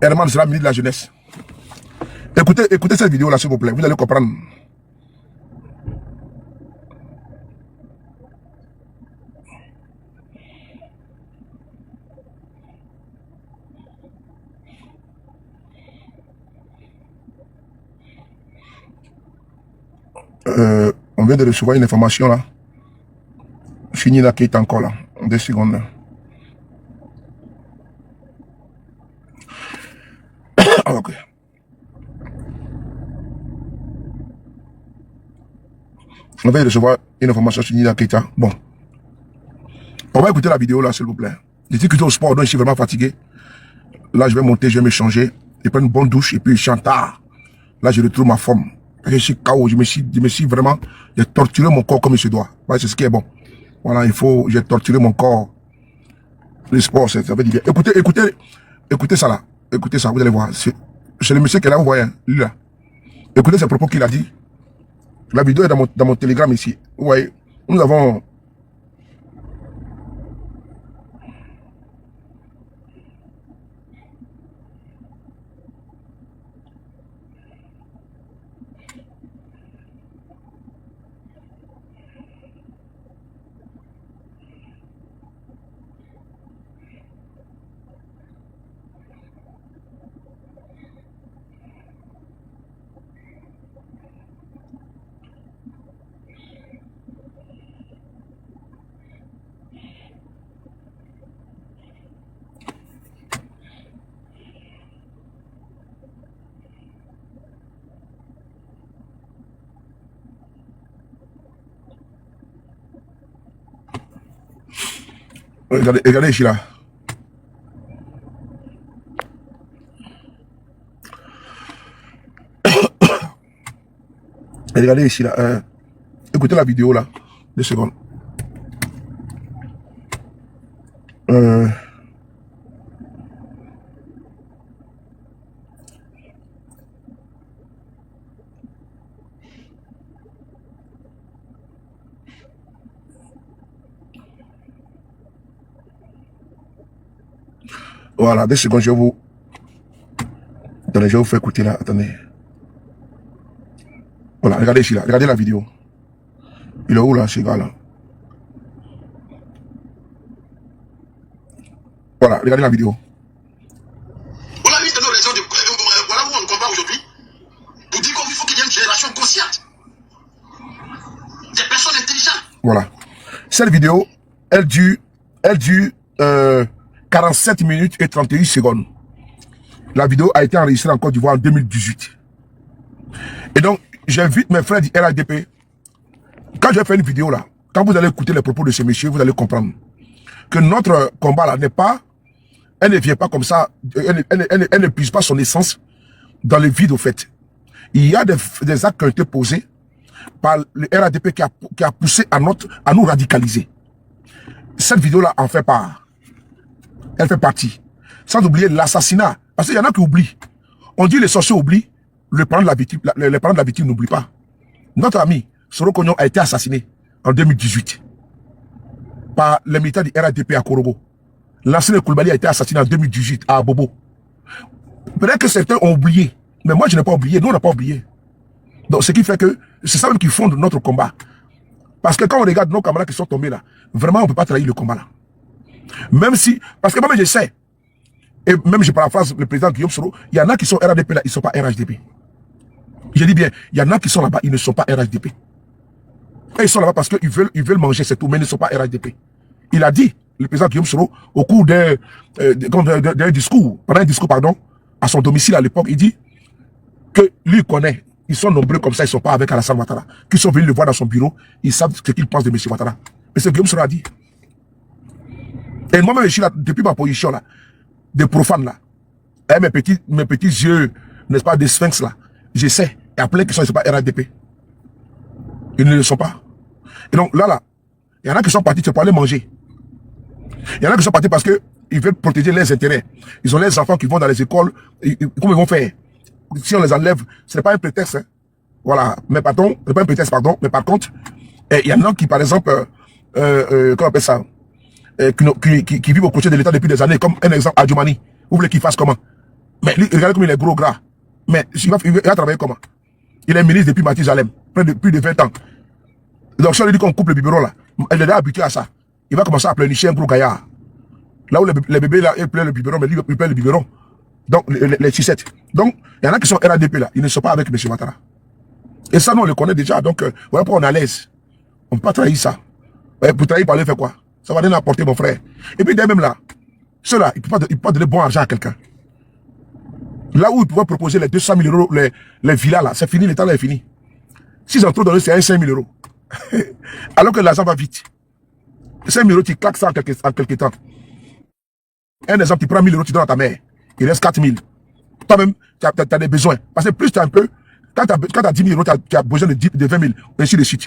Herman sera ministre de la Jeunesse. Écoutez cette vidéo là, s'il vous plaît. Vous allez comprendre. On vient de recevoir une information là. Fini là qui est encore là. 2 secondes là. Ah, ok. On vient de recevoir une information sur Nina Keita. Bon. On va écouter la vidéo là, s'il vous plaît. J'étais plutôt au sport, donc je suis vraiment fatigué. Là, je vais monter, je vais me changer. Je prends une bonne douche et puis je chante tard. Là, je retrouve ma forme. Je suis KO, je me suis vraiment... J'ai torturé mon corps comme il se doit. Ouais, c'est ce qui est bon. Voilà, j'ai torturé mon corps. Le sport, ça fait du bien. Écoutez ça là. Écoutez ça, vous allez voir. C'est le monsieur qui est là, vous voyez, lui là. Écoutez ces propos qu'il a dit. La vidéo est dans mon télégramme ici. Vous voyez, nous avons... Regardez ici là. Regardez ici là. Écoutez la vidéo là. 2 secondes. Voilà, 2 secondes, je vais vous... Attendez, je vais vous faire écouter là. Attendez. Voilà, regardez ici là. Regardez la vidéo. Il est où là, ce gars-là? Voilà, regardez la vidéo. Voilà l'une de nos raisons de... Voilà où on combat aujourd'hui. Pour dire qu'il faut qu'il y ait une génération consciente. Des personnes intelligentes. Voilà. Cette vidéo, elle dure 47 minutes et 31 secondes. La vidéo a été enregistrée en Côte d'Ivoire en 2018. Et donc, j'invite mes frères du RADP. Quand je vais faire une vidéo là, quand vous allez écouter les propos de ce monsieur, vous allez comprendre que notre combat là n'est pas, elle ne vient pas comme ça, elle ne puise pas son essence dans le vide au fait. Il y a des actes qui ont été posés par le RADP qui a poussé à nous radicaliser. Cette vidéo-là en fait part. Elle fait partie. Sans oublier l'assassinat. Parce qu'il y en a qui oublient. On dit les sorciers oublient, les parents de la victime n'oublient pas. Notre ami Soro Kognon a été assassiné en 2018 par les militaires du RADP à Korogo. L'ancien Koulibaly a été assassiné en 2018 à Abobo. Peut-être que certains ont oublié, mais moi je n'ai pas oublié, nous on n'a pas oublié. Donc ce qui fait que c'est ça même qui fonde notre combat. Parce que quand on regarde nos camarades qui sont tombés là, vraiment on ne peut pas trahir le combat là. Même si, parce que moi-même je sais, et même je paraphrase le président Guillaume Soro, il y en a qui sont RADP là, ils ne sont pas RHDP. Je dis bien, il y en a qui sont là-bas, ils ne sont pas RHDP. Et ils sont là-bas parce qu'ils veulent manger, c'est tout, mais ils ne sont pas RHDP. Il a dit, le président Guillaume Soro, au cours d'un discours, à son domicile à l'époque, il dit que lui connaît, ils sont nombreux comme ça, ils ne sont pas avec Alassane Ouattara, qui sont venus le voir dans son bureau, ils savent ce qu'il pense de M. Ouattara. Mais c'est Guillaume Soro a dit. Et moi-même, je suis là, depuis ma position là, des profanes là, et mes petits yeux, n'est-ce pas, des sphinx là, je sais, il y a plein qui sont, ils ne sont pas RADP. Ils ne le sont pas. Et donc là, il y en a qui sont partis pour aller manger. Il y en a qui sont partis parce qu'ils veulent protéger leurs intérêts. Ils ont les enfants qui vont dans les écoles. Comment ils vont faire? Si on les enlève, ce n'est pas un prétexte. Hein. Voilà. Mais pardon, ce n'est pas un prétexte, pardon. Mais par contre, il y en a qui, par exemple, comment on appelle ça? Qui vivent au côté de l'État depuis des années, comme un exemple, Adjoumani. Vous voulez qu'il fasse comment? Mais lui, regardez comme il est gros gras. Mais il va travailler comment? Il est ministre depuis Mathis Jalem, plus de 20 ans. Donc si on lui dit qu'on coupe le biberon là, elle est déjà habituée à ça. Il va commencer à pleurnicher un gros gaillard. Là où les bébés là, ils pleurent le biberon, mais lui il pleure le biberon. Donc les sucettes. Donc il y en a qui sont RADP là, ils ne sont pas avec M. Ouattara. Et ça nous on le connaît déjà, donc voilà pourquoi on est à l'aise. On ne peut pas trahir ça. Pour trahir, parler, faire quoi? Ça va rien apporter mon frère. Et puis dès même là, ceux-là, ils ne peuvent pas donner bon argent à quelqu'un. Là où ils pouvaient proposer les 200 000 euros, les villas là, c'est fini, l'état là est fini. S'ils ont trop donné, c'est 5 000 euros. Alors que l'argent va vite. 5 000 euros, tu claques ça en quelques temps. Un exemple, tu prends 1 000 euros, tu donnes à ta mère. Il reste 4 000. Toi-même, tu as des besoins. Parce que plus tu as un peu, quand tu as 10 000 euros, tu as besoin de 20 000, ainsi de suite.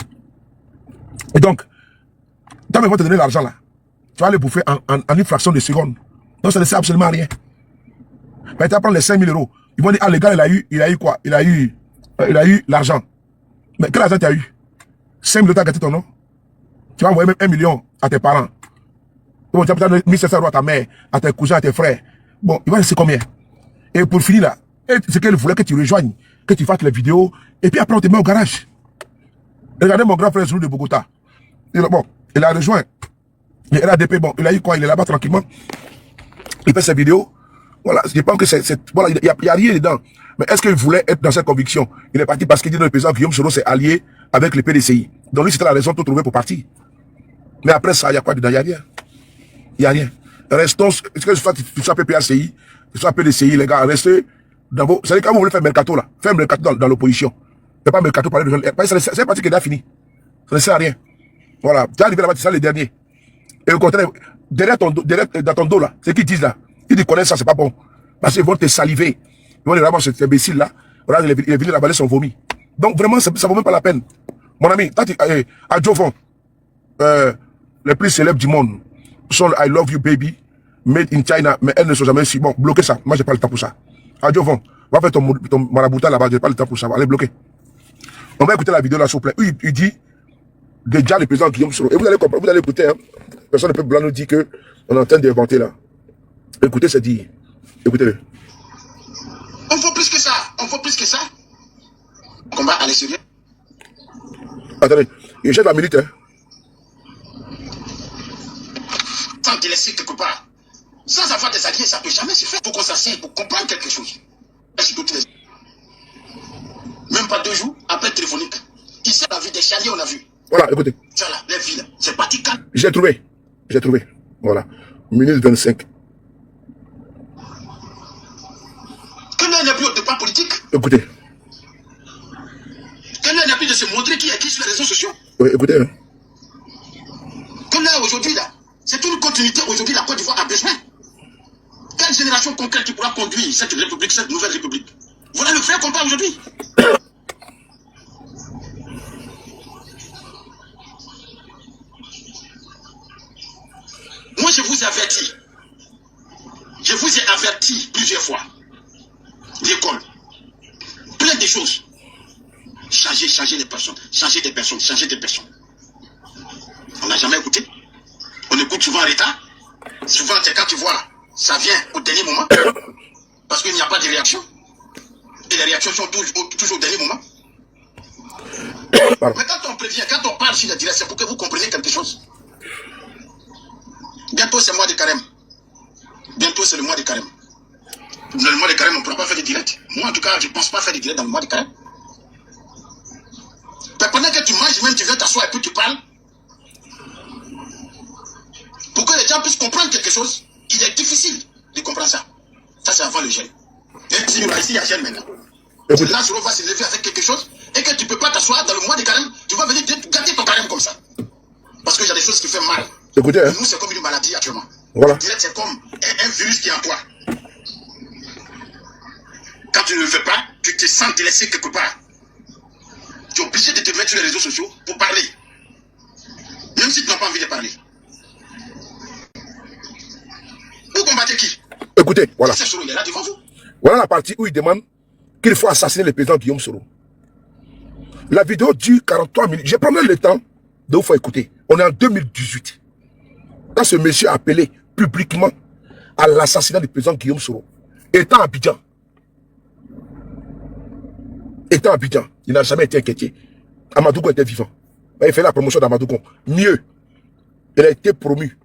Et donc, toi-même, ils vont te donner l'argent là. Tu vas aller bouffer en une fraction de seconde. Donc, ça ne sert absolument à rien. Mais tu vas prendre les 5 000 euros. Ils vont dire, ah, le gars, il a eu quoi? Il a eu l'argent. Mais quel argent tu as eu? 5 000 euros, tu as gâté ton nom. Tu vas envoyer même 1 million à tes parents. Bon, tu vas peut-être 1 700 euros à ta mère, à tes cousins, à tes frères. Bon, il va rester combien? Et pour finir là, c'est qu'elle voulait que tu rejoignes, que tu fasses les vidéos, et puis après on te met au garage. Regardez mon grand frère Zoulou de Bogota. Il a rejoint le RADP, bon, il a eu quoi? Il est là-bas tranquillement. Il fait ses vidéos. Voilà, je pense que voilà, il n'y a rien dedans. Mais est-ce qu'il voulait être dans cette conviction? Il est parti parce qu'il dit que le président Guillaume Soro s'est allié avec le PDCI. Donc lui, c'était la raison de trouver pour partir. Mais après ça, il y a quoi dedans? Il n'y a rien. Il n'y a rien. Restons, est-ce que tu sois PPACI, tu sois PDCI, les gars, restez dans vos... C'est-à-dire quand vous voulez faire mercato là, faire mercato dans l'opposition. Et pas mercato parler de gens. C'est un parti qui est déjà fini. Ça ne sert à rien. Voilà. Tu es arrivé là-bas, c'est ça les derniers. Et au contraire, dans ton dos là, c'est qu'ils disent là. Ils disent connaissent ça, c'est pas bon. Parce qu'ils vont te saliver. Ils vont dire vraiment cet imbécile là. Voilà, il est venu avaler son vomi. Donc vraiment, ça vaut même pas la peine. Mon ami, à Jovon, les plus célèbres du monde sont I Love You Baby, Made in China, mais elles ne sont jamais si bon. Bloquez ça. Moi, j'ai pas le temps pour ça. À Jovon, va faire ton marabouta là-bas, j'ai pas le temps pour ça. Allez, bloquer. On va écouter la vidéo là, s'il vous plaît. Il dit déjà le président Guillaume Soro. Et vous allez comprendre, vous allez écouter, hein. Personne ne peut nous dire que on est en train d'inventer là. Écoutez, c'est dit. Écoutez-le. On veut plus que ça. On veut plus que ça. Combat à l'extérieur. Attendez, il jette la minute, hein. Sans te laisser quelque part. Sans avoir des alliés, ça ne peut jamais se faire. Pour qu'on s'assied, pour comprendre quelque chose. Même pas 2 jours, après téléphonique. Ici, on a vu des chaliers, on a vu. Voilà, écoutez. Ça là, les villes. C'est parti calme. J'ai trouvé. J'ai trouvé. Voilà. Minute 25. Que l'un n'est plus au départ politique. Écoutez. Que l'un n'est plus de se montrer qui est qui sur les réseaux sociaux. Oui, écoutez. Hein. Que l'un aujourd'hui, là, c'est une continuité. Aujourd'hui, la Côte d'Ivoire a besoin. Quelle génération concrète qui pourra conduire cette république, cette nouvelle république? Voilà le vrai combat aujourd'hui. Moi, je vous ai averti. Je vous ai averti plusieurs fois. L'école. Plein de choses. Changer les personnes. Changer des personnes. Changer des personnes. On n'a jamais écouté. On écoute souvent en retard. Souvent, c'est quand tu vois, ça vient au dernier moment. Parce qu'il n'y a pas de réaction. Et les réactions sont toujours au dernier moment. Mais quand on prévient, quand on parle sur le direct, c'est pour que vous compreniez quelque chose. Bientôt, c'est le mois de carême. Bientôt, c'est le mois de carême. Dans le mois de carême, on ne pourra pas faire de direct. Moi, en tout cas, je ne pense pas faire de direct dans le mois de carême. Mais pendant que tu manges, même tu viens t'asseoir et puis tu parles. Pour que les gens puissent comprendre quelque chose, il est difficile de comprendre ça. Ça, c'est avant le jeûne. Et si ici, il y a jeûne maintenant. Là, Soro va se lever avec quelque chose et que tu ne peux pas t'asseoir dans le mois de carême, tu vas venir gâter ton carême comme ça. Parce qu'il y a des choses qui font mal. Écoutez, hein. Nous, c'est comme une maladie actuellement. Voilà. Le direct, c'est comme un virus qui est en toi. Quand tu ne le fais pas, tu te sens te laisser quelque part. Tu es obligé de te mettre sur les réseaux sociaux pour parler. Même si tu n'as pas envie de parler. Vous combattez qui? Écoutez, voilà. C'est Soro, il est là devant vous. Voilà la partie où il demande qu'il faut assassiner le président Guillaume Soro. La vidéo dure 43 minutes. Je prendrai le temps de vous faire écouter. On est en 2018. Quand ce monsieur a appelé publiquement à l'assassinat du président Guillaume Soro, étant à Abidjan, il n'a jamais été inquiété. Amadouko était vivant. Il fait la promotion d'Amadouko. Mieux, il a été promu.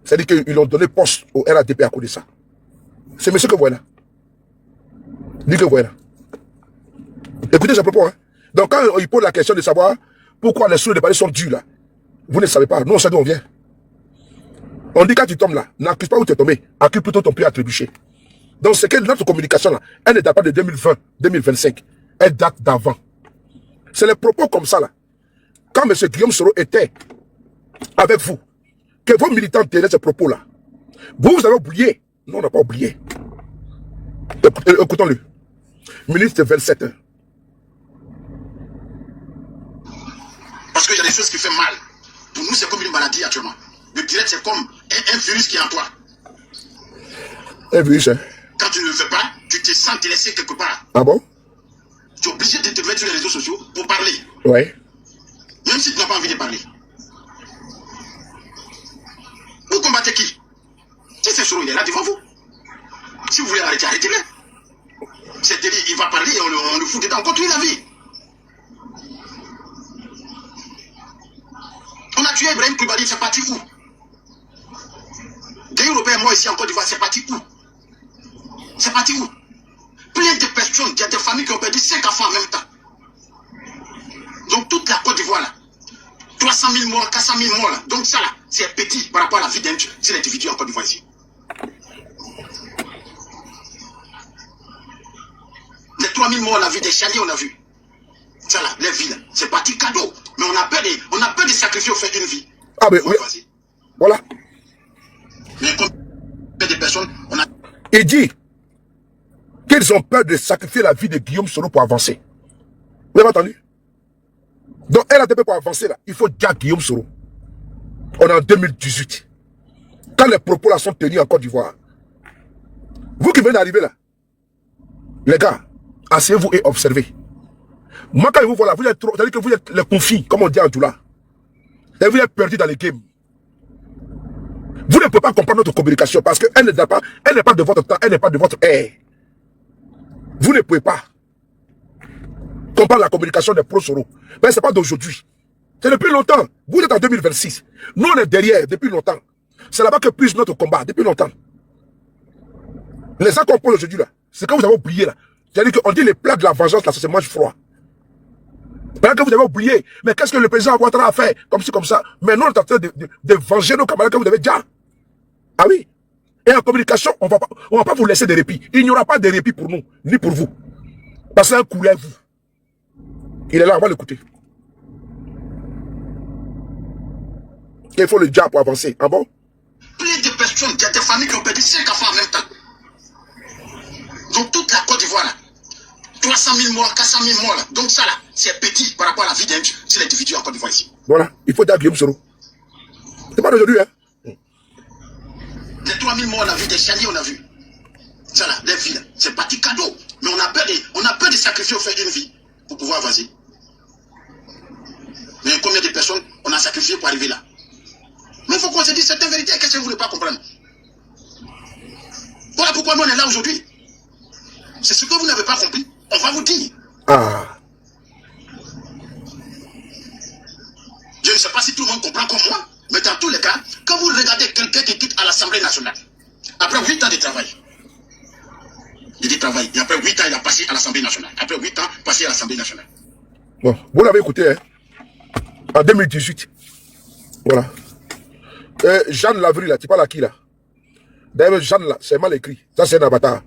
C'est-à-dire qu'ils ont donné poste au RADP à cause de ça. C'est monsieur que vous voyez là. Dit que vous voyez là. Écoutez ce propos. Hein. Donc quand il pose la question de savoir pourquoi les sous de Paris sont durs là, vous ne savez pas. Nous on sait d'où on vient. On dit quand tu tombes là, n'accuse pas où tu es tombé, accuse plutôt ton pied à trébucher. Donc c'est que notre communication là, elle ne date pas de 2020, 2025. Elle date d'avant. C'est les propos comme ça là. Quand M. Guillaume Soro était avec vous, que vos militants tenaient ces propos là, vous avez oublié. Non, on n'a pas oublié. Écoutons-le. Ministre 27. Hein. Parce qu'il y a des choses qui font mal. Pour nous, c'est comme une maladie actuellement. Le direct, c'est comme un virus qui est en toi. Un virus, hein? Quand tu ne le fais pas, tu te sens te laisser quelque part. Ah bon? Tu es obligé de te mettre sur les réseaux sociaux pour parler. Ouais. Même si tu n'as pas envie de parler. Vous combattez qui? Si c'est Soro, il est là devant vous. Si vous voulez arrêter, arrêtez-le. C'est délit, il va parler et on le fout dedans. On continue la vie. On a tué Ibrahim Koulibaly, c'est parti où? Des Européens, moi ici en Côte d'Ivoire, c'est parti où? C'est parti où? Plein de personnes, il y a des familles qui ont perdu 5 enfants en même temps. Donc toute la Côte d'Ivoire là, 300 000 morts, 400 000 morts là. Donc ça là, c'est petit par rapport à la vie d'un individu en Côte d'Ivoire ici. Les 3 000 morts, la vie des chaliers, on a vu. Ça là, les villes, c'est parti cadeau. Mais on a peur de sacrifier au fait d'une vie. Ah ben oui. Voilà. Mais comme des personnes, on a... Il dit qu'ils ont peur de sacrifier la vie de Guillaume Soro pour avancer. Vous avez entendu? Donc, RADP pour avancer là, il faut dire Guillaume Soro. On est en 2018. Quand les propos là sont tenus en Côte d'Ivoire, vous qui venez d'arriver là, les gars, asseyez-vous et observez. Moi, quand je vous vois là, vous êtes trop, c'est-à-dire que vous êtes les confins, comme on dit en Doula. Et vous êtes perdus dans les games. Vous ne pouvez pas comprendre notre communication parce qu'elle n'est pas de votre temps, elle n'est pas de votre ère. Vous ne pouvez pas comprendre la communication des pro-Soro. Mais ce n'est pas d'aujourd'hui. C'est depuis longtemps. Vous êtes en 2026. Nous, on est derrière depuis longtemps. C'est là-bas que puise notre combat, depuis longtemps. Les gens qu'on pose aujourd'hui, là, c'est que vous avez oublié, là. C'est-à-dire qu'on dit les plats de la vengeance, là, ça se mange froid. Pendant que vous avez oublié, mais qu'est-ce que le président Ouattara a fait, comme ci, comme ça. Mais nous, on est en train de venger nos camarades que vous avez déjà. Ah oui. Et en communication, on va pas vous laisser de répit. Il n'y aura pas de répit pour nous, ni pour vous. Parce qu'un coup, vous. Il est là, on va l'écouter. Il faut le dire pour avancer. Ah bon? Plein de personnes, il y a des familles qui ont perdu 5 enfants en même temps. Donc toute la Côte d'Ivoire, 300 000 morts, 400 000 morts. Là. Donc ça, là, c'est petit par rapport à la vie d'un individu en Côte d'Ivoire ici. Voilà, il faut dire Guillaume Soro. C'est pas d'aujourd'hui, hein. Les 3 000 morts, on a vu, des chaliers, on a vu. Ça, là, des vies, là, c'est pas du cadeau. Mais on a peur de sacrifier au fait d'une vie pour pouvoir avancer. Mais combien de personnes on a sacrifié pour arriver là? Mais il faut qu'on se dise certaines vérités. Qu'est-ce que vous ne voulez pas comprendre? Voilà pourquoi nous on est là aujourd'hui. C'est ce que vous n'avez pas compris. On va vous dire. Ah. Je ne sais pas si tout le monde comprend comme moi, mais dans tous les cas, quand vous regardez quelqu'un qui quitte à l'Assemblée nationale, après 8 ans de travail, et après 8 ans, il a passé à l'Assemblée nationale. Après 8 ans, passé à l'Assemblée nationale. Bon, vous l'avez écouté, hein? En 2018. Voilà. Jeanne Lavry, là, tu parles à qui, là? D'ailleurs, Jeanne, là, c'est mal écrit. Ça, c'est un avatar.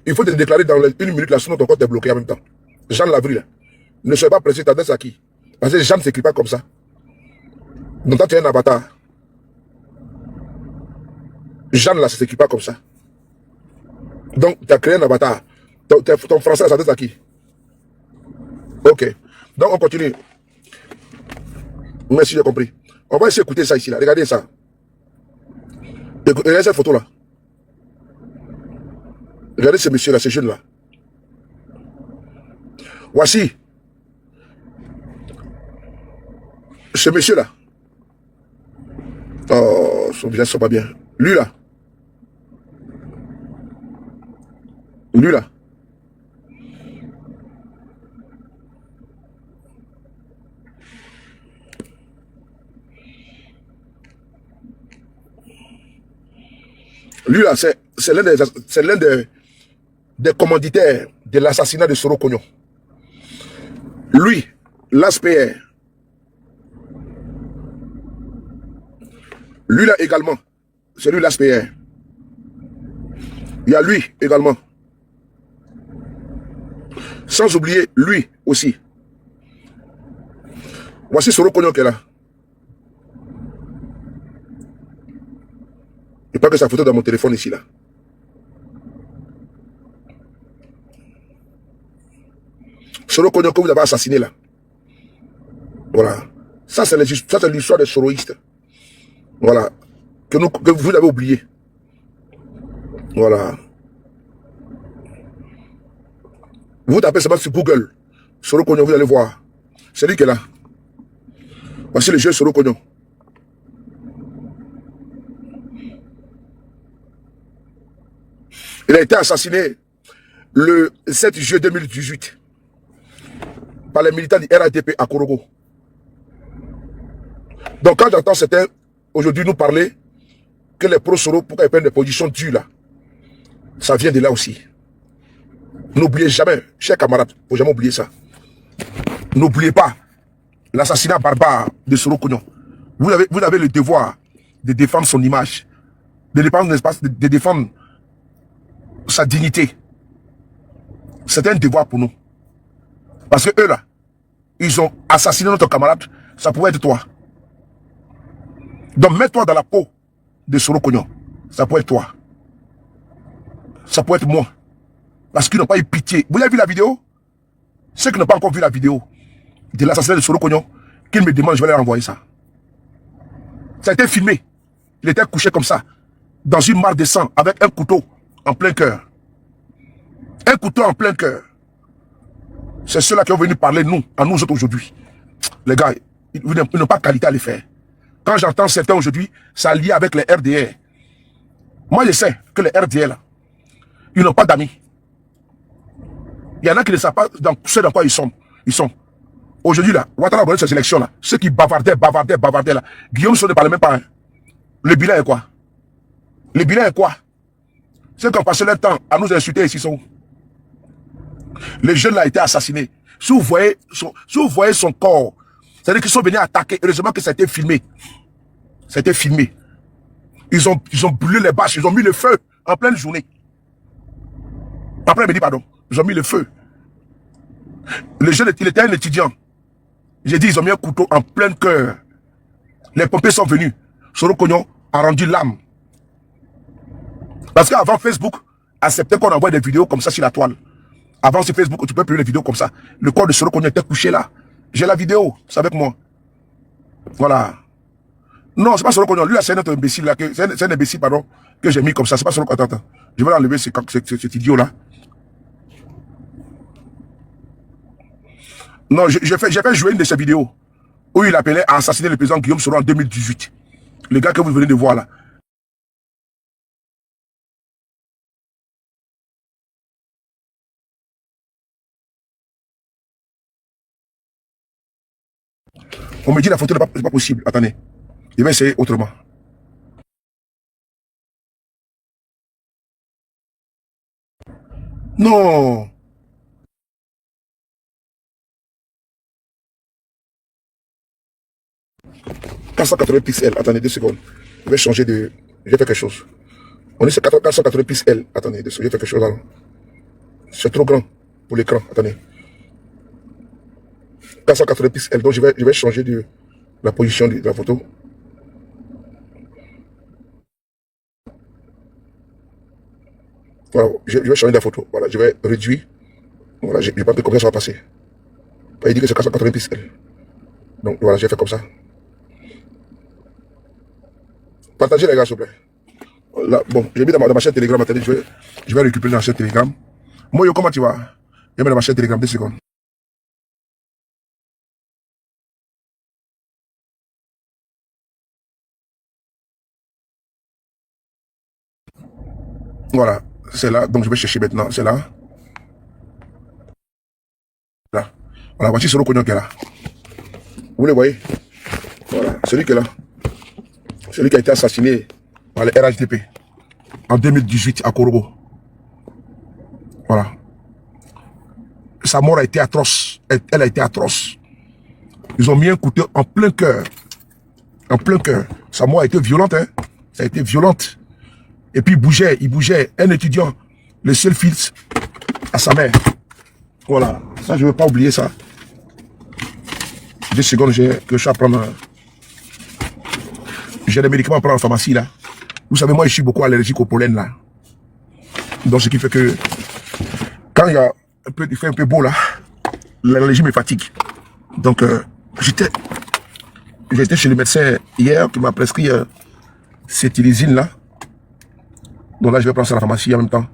Il faut te déclarer dans une minute, là, sinon ton compte est bloqué en même temps. Jeanne Lavry, là. Ne sois pas pressé, t'adresses à qui? Parce que Jeanne ne s'écrit pas comme ça. Donc, toi, tu es un avatar. Jeanne, là, ça ne s'écrit pas comme ça. Donc, tu as créé un avatar. Ton français, ça s'adresse à qui? Ok. Donc, on continue. Merci, j'ai compris. On va essayer d'écouter ça ici, là. Regardez ça. Regardez cette photo-là. Regardez ce monsieur-là, ce jeune-là. Voici. Ce monsieur-là. Oh, son visage ne sent pas bien. Lui, là. Lui, là. Lui, là, c'est l'un des commanditaires de l'assassinat de Soro Kognon. Lui, l'ASPR. Lui, là, également. C'est lui, l'ASPR. Il y a lui, également. Sans oublier, lui, aussi. Voici Soro Kognon qui est là. Il n'y a pas que sa photo dans mon téléphone ici, là. Soro Kognon que vous avez assassiné, là. Voilà. Ça, c'est l'histoire des soroïstes. Voilà. Que vous avez oublié. Voilà. Vous tapez seulement sur Google. Soro Kognon, vous allez voir. C'est lui qui est là. Voici le jeu Soro Kognon. Il a été assassiné le 7 juillet 2018 par les militants du RADP à Korogo. Donc quand j'entends certains aujourd'hui nous parler que les pro-Soro, pourquoi ils prennent des positions dures là, ça vient de là aussi. N'oubliez jamais, chers camarades, il ne faut jamais oublier ça. N'oubliez pas l'assassinat barbare de Soro Kognon. Vous avez le devoir de défendre son image, de défendre l'espace, de défendre sa dignité. C'est un devoir pour nous. Parce que eux là, ils ont assassiné notre camarade, ça pouvait être toi. Donc mets-toi dans la peau de Soro Kognon. Ça peut être toi. Ça peut être moi. Parce qu'ils n'ont pas eu pitié. Vous avez vu la vidéo? Ceux qui n'ont pas encore vu la vidéo de l'assassinat de Soro Kognon, qu'ils me demandent, je vais leur envoyer ça. Ça a été filmé. Il était couché comme ça, dans une mare de sang, avec un couteau en plein cœur. Un couteau en plein cœur. C'est ceux-là qui ont venu parler à nous autres aujourd'hui. Les gars, ils n'ont pas qualité à les faire. Quand j'entends certains aujourd'hui, ça lié avec les RDR. Moi, je sais que les RDL, ils n'ont pas d'amis. Il y en a qui ne savent pas ce dans quoi ils sont. Aujourd'hui, là, Ouattara a volé ces élections, là. Ceux qui bavardaient, là. Guillaume Soro ne parlait même pas. Hein. Le bilan est quoi? Le bilan est quoi? Ceux qui ont passé leur temps à nous insulter ici sont où? Les jeunes là ont été assassinés. Si vous voyez son corps, c'est-à-dire qu'ils sont venus attaquer. Heureusement que ça a été filmé. Ça a été filmé. Ils ont brûlé les bâches, ils ont mis le feu en pleine journée. Après-midi, pardon. Ils ont mis le feu. Le jeune, il était un étudiant. J'ai dit, ils ont mis un couteau en plein cœur. Les pompiers sont venus. Soro Kognon a rendu l'âme. Parce qu'avant Facebook, acceptait qu'on envoie des vidéos comme ça sur la toile. Avant sur Facebook, tu peux publier des vidéos comme ça. Le corps de Soro Kognon était couché là. J'ai la vidéo, c'est avec moi. Voilà. Non, c'est pas Soro Kognon. Lui, c'est un autre imbécile là. C'est un imbécile, pardon, que j'ai mis comme ça. C'est pas Soro Kognon. Attends. Je vais l'enlever cet idiot là. Non, j'ai fait jouer une de ces vidéos où il appelait à assassiner le président Guillaume Soro en 2018. Le gars que vous venez de voir là. On me dit la photo n'est pas possible. Attendez. Je vais essayer autrement. Non. « 480 pixels. Attendez 2 secondes. Je vais changer de... Je vais faire quelque chose. On est sur 480 pixels. Attendez 2 secondes. Je vais faire quelque chose là. C'est trop grand pour l'écran. Attendez. 480 pixels. Donc je vais changer de la position de la photo. Voilà. Je vais changer de la photo. Voilà. Je vais réduire. Voilà. Je n'ai pas compris comment ça va passer. Il dit que c'est 480 pixels. Donc voilà. Je vais faire comme ça. Partagez les gars, s'il vous plaît. Là, bon, j'ai mis dans ma chaîne Telegram. Attendez, je vais récupérer dans la chaîne Telegram. Moyo, comment tu vas? Je mets dans ma chaîne Telegram 2 secondes. Voilà, c'est là. Donc je vais chercher maintenant. C'est là. Là. Voilà, voici Soro Kognon qui est là. Vous le voyez? Voilà, celui qui est là. Celui qui a été assassiné par le RHDP en 2018 à Korobo. Voilà. Sa mort a été atroce. Elle a été atroce. Ils ont mis un couteau en plein cœur. En plein cœur. Sa mort a été violente, hein. Ça a été violente. Et puis il bougeait. Un étudiant, le seul fils à sa mère. Voilà. Ça, je ne veux pas oublier ça. 2 secondes, que je suis à prendre. J'ai des médicaments à prendre en pharmacie là. Vous savez, moi je suis beaucoup allergique au pollen là. Donc ce qui fait que quand il fait un peu beau là, l'allergie me fatigue. Donc j'étais chez le médecin hier qui m'a prescrit cette ilésine là. Donc là je vais prendre ça à la pharmacie en même temps.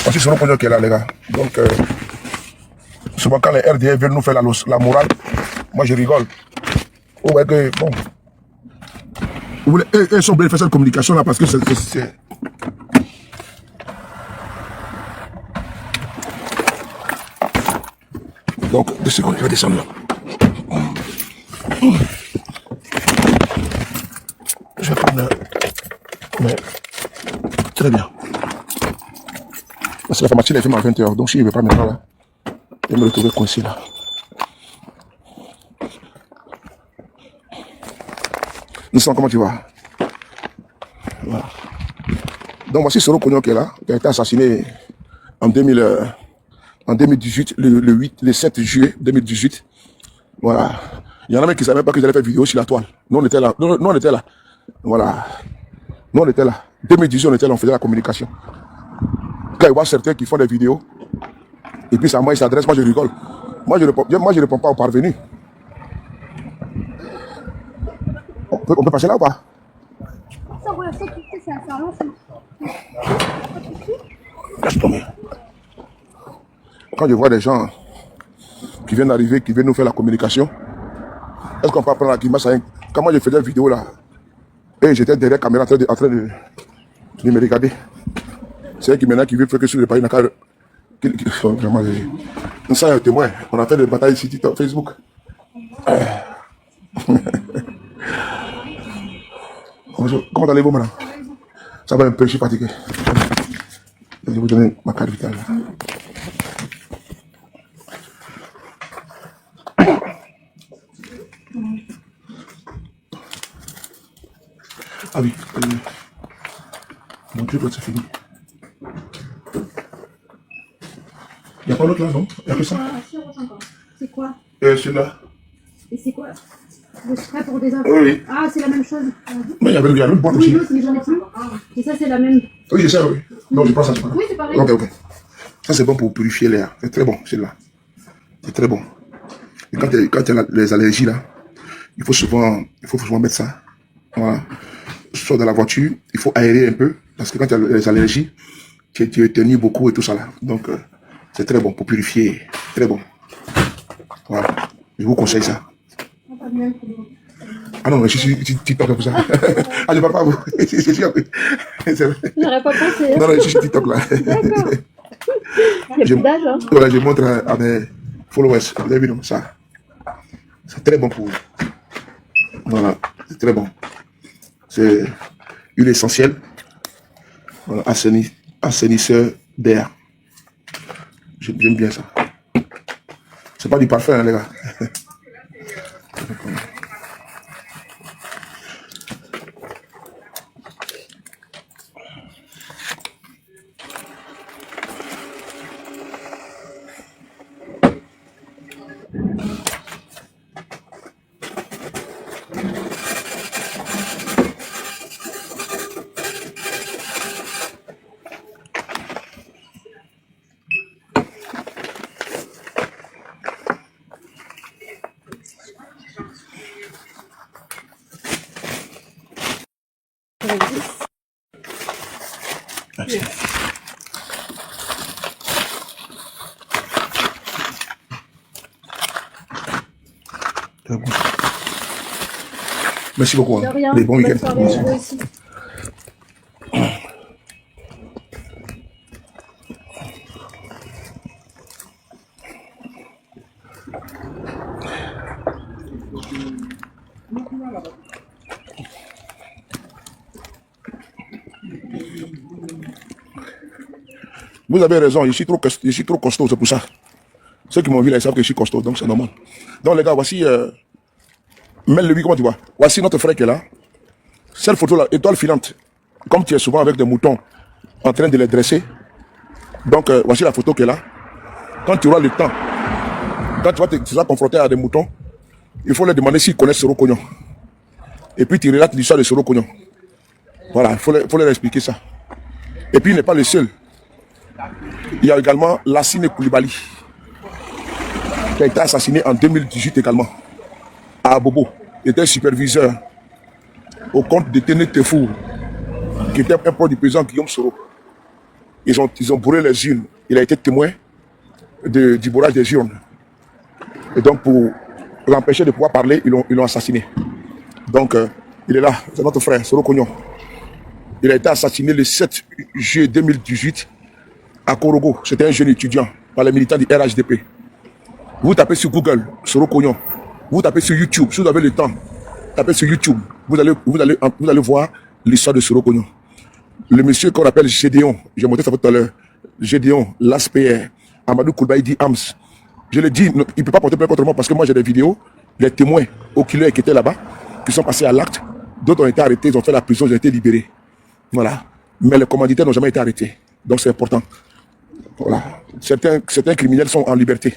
Parce que c'est le qui est là les gars. Donc souvent quand les RDF veulent nous faire la morale, moi je rigole. Oh ouais que bon. Ils sont obligés de faire cette communication là parce que c'est... Donc, 2 secondes, je vais descendre là. Je vais prendre... Mais... Très bien. Parce que la pharmacie elle est fermée à 20h, donc si je ne vais pas maintenant là, je vais me retrouver coincé là. Nissan, comment tu vas? Voilà. Donc voici Soro Kognon qui est là, qui a été assassiné en 2018, le 7 juillet 2018. Voilà. Il y en a même qui ne savaient pas que j'allais faire vidéo sur la toile. Nous on était là. Nous on était là. Voilà. Nous on était là. 2018 on était là, on faisait la communication. Quand il voit certains qui font des vidéos, et puis ça moi il s'adresse, moi je rigole. Moi je réponds pas aux parvenus. On peut passer là ou pas? Laisse tomber. Quand je vois des gens qui viennent d'arriver, qui viennent nous faire la communication, est-ce qu'on peut prendre la grimace? Quand moi je faisais une vidéo là, et j'étais derrière la caméra en train de Mais regardez. C'est elle qui maintenant qui veut faire que sur le pays n'a qu'à. Vraiment, nous sommes témoins. On a fait des batailles sur TikTok, Facebook. Bonjour. Comment allez-vous, madame? Ça va un peu, je suis fatigué. Je vais vous donner ma carte vitale. Ah oui. Mon Dieu, c'est fini. Il n'y a pas l'autre là, non? Il n'y a que ça? C'est quoi? Celui-là. Et c'est quoi? Le spray pour des enfants? Oui. Ah, c'est la même chose. Mais il y a l'autre boîte Oui, aussi. l'autre, mais j'en ai plus. Et ça, c'est la même. Oui, c'est ça, oui. Non, je prends ça, c'est pas grave. Oui, c'est pareil. Ok, ok. Ça, c'est bon pour purifier l'air. C'est très bon, celui-là. C'est très bon. Et quand il y a les allergies, là, il faut souvent mettre ça. Voilà. Soit dans la voiture, il faut aérer un peu. Parce que quand il y a les allergies, tu éternues beaucoup et tout ça, là. Donc, c'est très bon pour purifier. Très bon. Voilà. Je vous conseille ça. Ah non, mais je suis TikTok pour ça. Ah, je parle pas à vous. J'aurais pas pensé. Non, non, je suis TikTok là. D'accord. Il y a plus d'âge, hein. Voilà, je montre à mes followers. Vous avez vu, non, ça. C'est très bon pour vous. Voilà, c'est très bon. C'est huile essentielle. Voilà, assainisseur d'air. J'aime bien ça. C'est pas du parfum, hein, les gars. Merci. Très bon. Merci beaucoup. De rien. Les bons Bonne week-ends. soirée à vous aussi. Vous avez raison, je suis trop costaud, c'est pour ça. Ceux qui m'ont vu là, ils savent que je suis costaud, donc c'est normal. Donc les gars, voici, mets-le lui, comment tu vois? Voici notre frère qui est là. Cette photo là, étoile filante. Comme tu es souvent avec des moutons en train de les dresser. Donc voici la photo qui est là. Quand tu auras le temps, quand tu seras confronté à des moutons, il faut leur demander s'ils connaissent Soro Cognon. Et puis tu relates l'histoire de Soro Cognon. Voilà, il faut leur expliquer ça. Et puis il n'est pas le seul. Il y a également Lassine Koulibaly, qui a été assassiné en 2018 également, à Abobo. Il était superviseur au compte de Téné Tefou, qui était un proche du président Guillaume Soro. Ils ont bourré les urnes. Il a été témoin du bourrage des urnes. Et donc, pour l'empêcher de pouvoir parler, ils l'ont assassiné. Donc, il est là, c'est notre frère, Soro Cognon. Il a été assassiné le 7 juillet 2018 à Korogo. C'était un jeune étudiant par les militants du RHDP. Vous tapez sur Google, Soro Cognon. Vous tapez sur YouTube, si vous avez le temps. Tapez sur YouTube. Vous allez voir l'histoire de Soro Cognon. Le monsieur qu'on appelle Gédéon, j'ai montré ça tout à l'heure. Gédéon, l'ASPR, Amadou Koulibaly Ams. Je le dis, il ne peut pas porter plainte contre moi parce que moi j'ai des vidéos, les témoins oculaires qui étaient là-bas, qui sont passés à l'acte. D'autres ont été arrêtés, ils ont fait la prison, ils ont été libérés. Voilà. Mais les commanditaires n'ont jamais été arrêtés. Donc c'est important. Voilà. Certains criminels sont en liberté.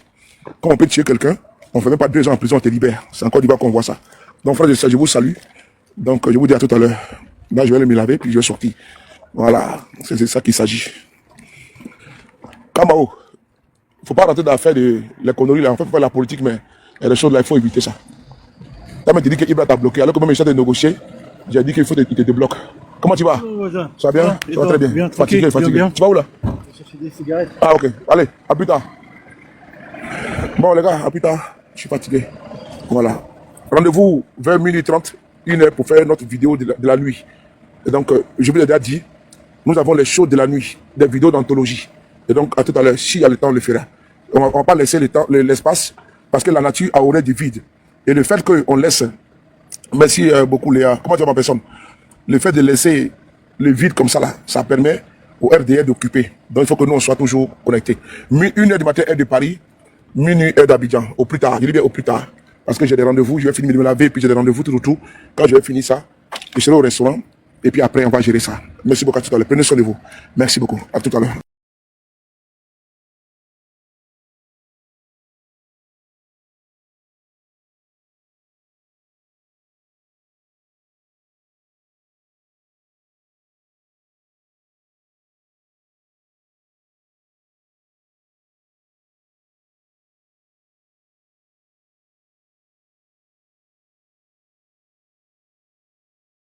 Quand on peut tuer quelqu'un, on ne fait même pas 2 ans en prison, on te libère. C'est encore du bas qu'on voit ça. Donc frère, je vous salue. Donc je vous dis à tout à l'heure. Là je vais aller me laver puis je vais sortir. Voilà. C'est ça qu'il s'agit. Kamao. Il ne faut pas rentrer dans l'affaire de les conneries là. On fait pas la politique, mais il y a des choses là, il faut éviter ça. Quand tu dis que Ibra t'a bloqué, alors que même il essaie de négocier, j'ai dit qu'il faut qu'il te débloque. Comment tu vas? Ça va bien? Ça va très bien. Fatigué. Tu vas où là? Je cherche des cigarettes. Ah ok, allez, à plus tard. Bon les gars, à plus tard. Je suis fatigué. Voilà. Rendez-vous vers 12h30, 1h pour faire notre vidéo de la nuit. Et donc, je vous l'ai déjà dit, Nous avons les shows de la nuit, des vidéos d'anthologie. Et donc, à tout à l'heure, s'il y a le temps, on le fera. On ne va pas laisser l'espace parce que la nature a horreur du vide. Et le fait qu'on laisse, merci beaucoup Léa, comment tu vas ma personne? Le fait de laisser le vide comme ça, là, ça permet au RDR d'occuper. Donc, il faut que nous, on soit toujours connectés. 1h du matin, heure de Paris, minuit, heure d'Abidjan. Au plus tard, je dis bien au plus tard. Parce que j'ai des rendez-vous, je vais finir de me laver, puis j'ai des rendez-vous tout. Quand je vais finir ça, je serai au restaurant. Et puis après, on va gérer ça. Merci beaucoup à tout à l'heure. Prenez soin de vous. Merci beaucoup. À tout à l'heure.